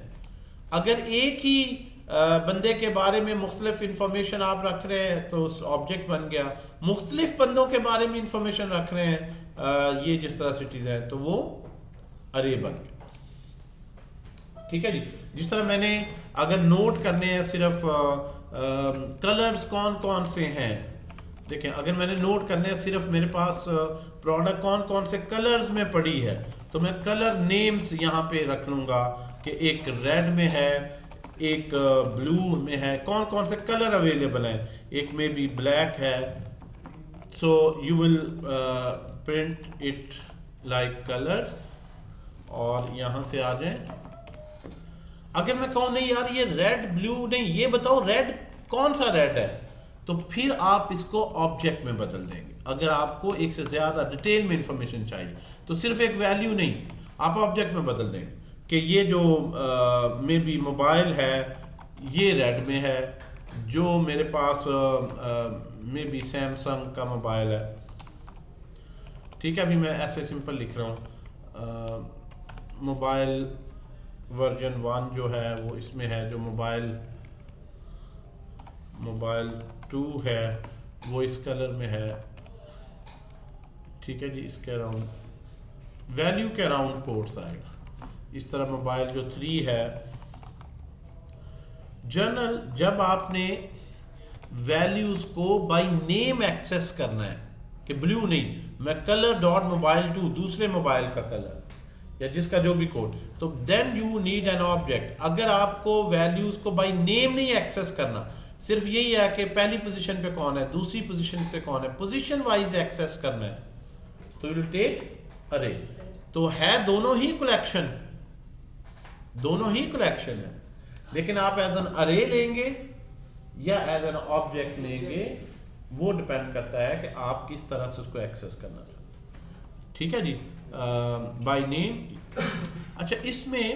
[SPEAKER 1] अगर एक ही बंदे के बारे में मुख्तलिफ इंफॉर्मेशन आप रख रहे हैं तो ऑब्जेक्ट बन गया। मुख्तलिफ बंदों के बारे में इंफॉर्मेशन रख रहे हैं, ये जिस तरह सिटीज हैं, तो वो अरे बन गया। ठीक है जी। जिस तरह मैंने अगर नोट करने हैं सिर्फ कलर्स कौन कौन से हैं, देखें अगर मैंने नोट करने हैं सिर्फ मेरे पास प्रोडक्ट कौन कौन से कलर्स में पड़ी है, तो मैं कलर नेम्स यहाँ पे रख लूँगा कि एक रेड में है, एक ब्लू में है, कौन कौन से कलर अवेलेबल हैं। एक में भी ब्लैक है, सो you will print it like colours. और यहाँ से आ जाए। अगर मैं कहूँ नहीं यार ये रेड ब्लू नहीं, ये बताओ रेड कौन सा रेड है, तो फिर आप इसको ऑब्जेक्ट में बदल देंगे। अगर आपको एक से ज़्यादा डिटेल में इंफॉर्मेशन चाहिए तो सिर्फ एक वैल्यू नहीं, आप ऑब्जेक्ट में बदल देंगे कि ये जो मे बी मोबाइल है ये रेड में है, जो मेरे पास मे बी सैमसंग का मोबाइल है। ठीक है, अभी मैं ऐसे सिंपल लिख रहा हूँ। मोबाइल वर्जन 1 जो है वो इसमें है, जो मोबाइल 2 है वो इस कलर में है। ठीक है जी, इसके अराउंड वैल्यू के अराउंड कोड्स आएगा। इस तरह मोबाइल जो 3 है, जनरल जब आपने वैल्यूज को बाय नेम एक्सेस करना है कि ब्लू नहीं, मैं कलर डॉट मोबाइल 2 दूसरे मोबाइल का कलर या जिसका जो भी कोड, तो then you need an object. अगर आपको वैल्यूज को बाय नेम नहीं एक्सेस करना, सिर्फ यही है कि पहली पोजीशन पे कौन है, दूसरी पोजीशन पे कौन है, पोजीशन वाइज एक्सेस करना है, तो यू टेक अरे। तो है दोनों ही कलेक्शन है, लेकिन आप एज एन अरे लेंगे या एज एन ऑब्जेक्ट लेंगे वो डिपेंड करता है कि आप किस तरह से उसको एक्सेस करना चाहते हैं। ठीक है जी, बाय नेम। अच्छा, इसमें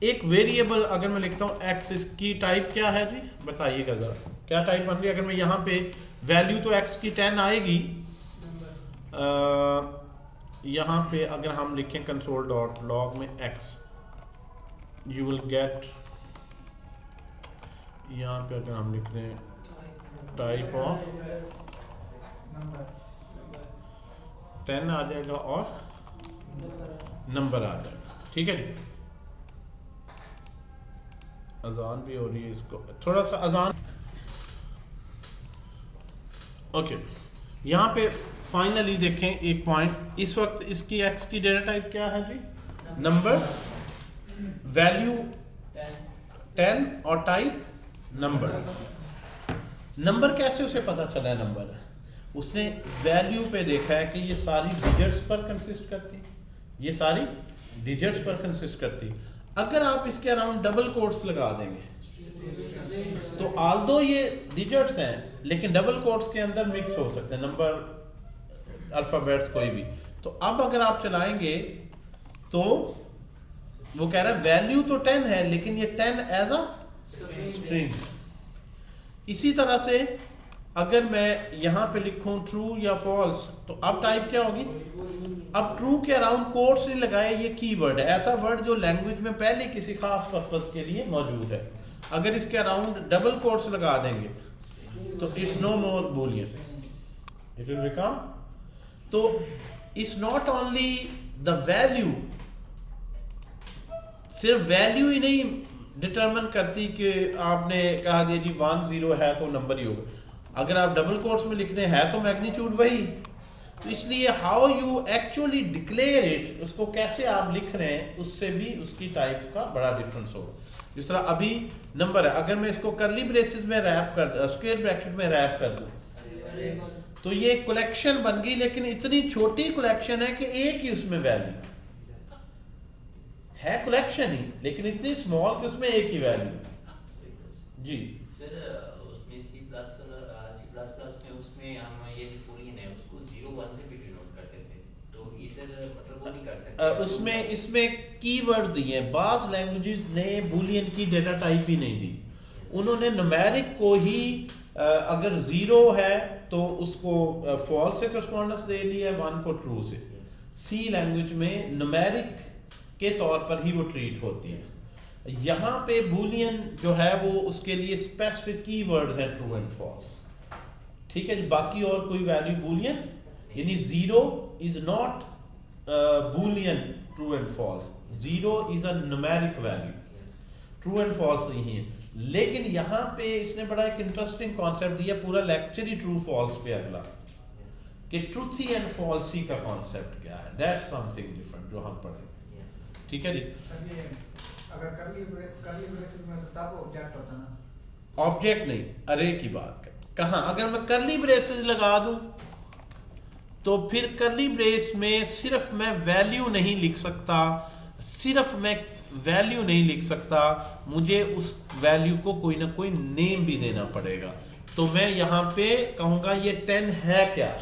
[SPEAKER 1] एक वेरिएबल अगर मैं लिखता हूँ x, इसकी टाइप क्या है जी, बताइएगा जरा क्या टाइप बन रही है। अगर मैं यहाँ पे वैल्यू तो x की 10 आएगी, यहाँ पे अगर हम लिखें कंसोल डॉट लॉग में x, यू विल गेट, यहाँ पे अगर हम लिख दें टाइप ऑफ 10 आ जाएगा और नंबर आ जाएगा। ठीक है जी, अजान भी हो रही है, इसको थोड़ा सा अजान। ओके, यहाँ पे फाइनली देखें एक पॉइंट, इस वक्त इसकी एक्स की डेटा टाइप क्या है जी? नंबर, वैल्यू 10 और टाइप नंबर। नंबर कैसे उसे पता चला है नंबर है? उसने वैल्यू पे देखा है कि ये सारी डिजिट्स पर कंसिस्ट करती, ये सारी डिजिट्स पर कंसिस्ट करती। अगर आप इसके अराउंड डबल कोट्स लगा देंगे तो आल्दो ये डिजिट्स हैं लेकिन डबल कोट्स के अंदर मिक्स हो सकते हैं नंबर, अल्फाबेट्स कोई भी। तो अब अगर आप चलाएंगे तो वो कह रहा है वैल्यू तो 10 है लेकिन ये 10 एज अ स्ट्रिंग। इसी तरह से अगर मैं यहाँ पे लिखूं ट्रू या फॉल्स तो अब टाइप क्या होगी? अब ट्रू के अराउंड कोट्स नहीं लगाए, ये कीवर्ड है, ऐसा वर्ड जो लैंग्वेज में पहले किसी खास पर्पस के लिए मौजूद है। अगर इसके अराउंड डबल कोट्स लगा देंगे तो it's no more boolean, it will become. तो it's not only the value, सिर्फ वैल्यू ही नहीं डिटरमिन करती कि आपने कहा दिया जी 1 0 है तो नंबर ही होगा। अगर आप डबल कोट्स में लिखने हैं तो मैग्नीट्यूड वही। तो इसलिए how you actually declare it, उसको कैसे आप लिख रहे हैं, उससे भी उसकी टाइप का बड़ा डिफरेंस होगा। जिस तरह अभी नंबर है, अगर मैं इसको कर्ली ब्रेसेस में रैप कर, स्क्वायर ब्रैकेट में रैप कर दूं तो ये कलेक्शन बन गई, लेकिन इतनी छोटी कलेक्शन है कि एक ही उसमें वैल्यू है, कलेक्शन ही, लेकिन इतनी स्मॉल कि उसमें एक ही वैल्यू है जी।
[SPEAKER 3] सर उसमें सी प्लस में उसमें हम ये बूलियन है उसको 0 1 से भी डिनोट करते थे, तो इधर मतलब वो नहीं कर सकते।
[SPEAKER 1] उसमें इसमें कीवर्ड्स दिए हैं। बाज़ लैंग्वेजेस ने बूलियन की डेटा टाइप ही नहीं दी, उन्होंने न्यूमेरिक को ही अगर 0 है तो उसको फॉल्स से करस्पॉन्डेंस दे लिया, 1 को ट्रू से। सी लैंग्वेज में न्यूमेरिक के तौर पर ही वो ट्रीट होती है। यहाँ पे बूलियन जो है वो उसके लिए स्पेसिफिक कीवर्ड्स हैं ट्रू एंड फॉल्स। ठीक है जी, बाकी और कोई वैल्यू बूलियन, यानी 0 is not boolean true and false, 0 is a numeric value, true and false नहीं है। लेकिन यहाँ पे इसने बड़ा एक इंटरेस्टिंग कॉन्सेप्ट दिया, पूरा लेक्चर ही ट्रू फॉल्स पे अगला, कि ट्रूथी एंड फॉल्सी का कॉन्सेप्ट क्या है, दैट्स समथिंग डिफरेंट जो हम पढ़ेंगे। ठीक है जी।
[SPEAKER 2] अगर कर्ली ब्रेसेस में तो तब ऑब्जेक्ट होता ना,
[SPEAKER 1] ऑब्जेक्ट नहीं, अरे की बात कर कहाँ, अगर मैं कर्ली ब्रेसेस लगा दूं तो फिर कर्ली ब्रेस में सिर्फ मैं वैल्यू नहीं लिख सकता, सिर्फ मैं वैल्यू नहीं लिख सकता, मुझे उस वैल्यू को कोई ना कोई नेम भी देना पड़ेगा। तो मैं यहाँ पे कहूँगा ये 10 है क्या,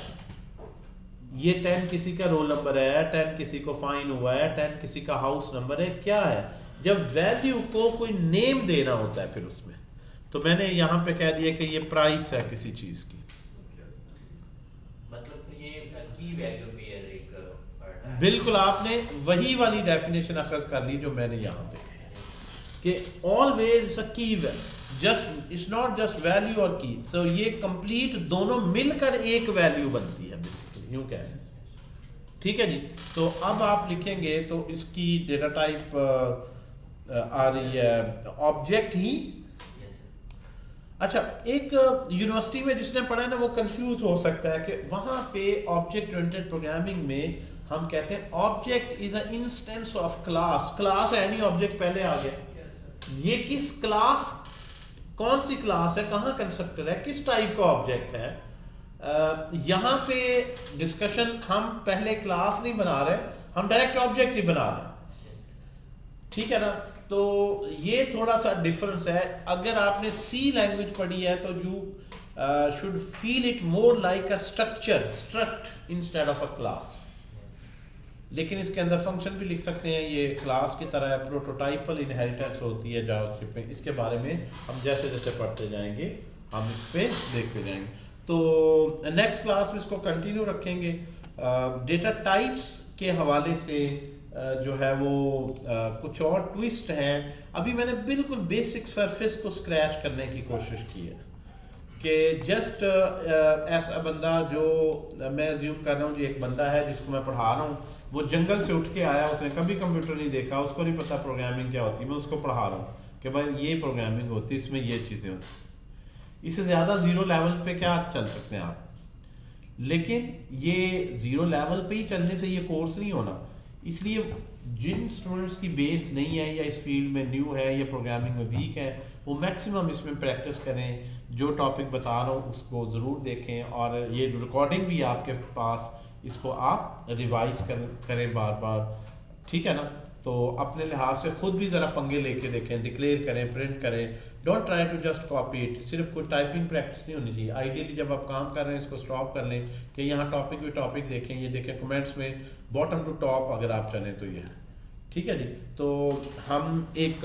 [SPEAKER 1] ये 10 किसी का रोल नंबर है, 10 किसी को फाइन हुआ है, 10 किसी का हाउस नंबर है, क्या है। जब वैल्यू को कोई नेम देना होता है फिर उसमें, तो मैंने यहाँ पे कह दिया कि ये प्राइस है किसी चीज़ की,
[SPEAKER 3] मतलब तो ये की वैल्यू पेयर एक पढ़ना है।
[SPEAKER 1] बिल्कुल आपने वही वाली डेफिनेशन अखज़ कर ली जो मैंने यहाँ पे कि ऑलवेज अ की, just it's not just value और की, तो ये कंप्लीट दोनों मिलकर एक वैल्यू बनती है बेसिकली, यूँ कह लें। ठीक है जी। तो अब आप लिखेंगे तो इसकी डेटा टाइप आ रही है ऑब्जेक्ट ही। अच्छा, एक यूनिवर्सिटी में जिसने पढ़ा है ना वो कंफ्यूज हो सकता है कि वहाँ पे ऑब्जेक्ट ओरिएंटेड प्रोग्रामिंग में हम कहते हैं object is a instance of class. Class है नहीं, ऑब्जेक्ट पहले आ गया। ये किस क्लास, कौन सी क्लास है, कहाँ कंस्ट्रक्टर है, किस टाइप का ऑब्जेक्ट है। यहाँ पे डिस्कशन, हम पहले क्लास नहीं बना रहे, हम डायरेक्ट ऑब्जेक्ट ही बना रहे हैं। ठीक है ना, तो ये थोड़ा सा डिफरेंस है। अगर आपने सी लैंग्वेज पढ़ी है तो you should feel it more like a structure, struct instead of a class. लेकिन इसके अंदर फंक्शन भी लिख सकते हैं, ये क्लास की तरह प्रोटोटाइपल इनहेरिटेंस होती है जावास्क्रिप्ट में। इसके बारे में हम जैसे जैसे पढ़ते जाएंगे हम इस पे देखते जाएंगे। तो नेक्स्ट क्लास में इसको कंटिन्यू रखेंगे। डेटा टाइप्स के हवाले से जो है वो कुछ और ट्विस्ट हैं। अभी मैंने बिल्कुल बेसिक सरफेस को स्क्रैच करने की कोशिश की है। कि जस्ट ऐसा बंदा जो मैं अज्यूम कर रहा हूँ, जो एक बंदा है जिसको मैं पढ़ा रहा हूँ, वो जंगल से उठ के आया, उसने कभी कंप्यूटर नहीं देखा, उसको नहीं पता प्रोग्रामिंग क्या होती है, मैं उसको पढ़ा रहा हूँ कि भाई ये प्रोग्रामिंग होती है, इसमें ये चीज़ें होती। इससे ज़्यादा ज़ीरो लेवल पे क्या चल सकते हैं आप। लेकिन ये ज़ीरो लेवल पे ही चलने से ये कोर्स नहीं होना। इसलिए जिन स्टूडेंट्स की बेस नहीं है या इस फील्ड में न्यू है या प्रोग्रामिंग में वीक है, वो मैक्सिमम इसमें प्रैक्टिस करें। जो टॉपिक बता रहा हूँ उसको ज़रूर देखें, और ये रिकॉर्डिंग भी आपके पास, इसको आप रिवाइज करें बार बार, ठीक है ना। तो अपने लिहाज से खुद भी ज़रा पंगे लेके देखें, डिक्लेयर करें, प्रिंट करें। Don't try to just copy it. सिर्फ कोई टाइपिंग प्रैक्टिस नहीं होनी चाहिए। आइडियली जब आप काम कर रहे हैं इसको स्टॉप कर लें कि यहाँ टॉपिक भी टॉपिक देखें, ये देखें कमेंट्स में बॉटम टू टॉप अगर आप चलें तो ये है, ठीक है जी। तो हम एक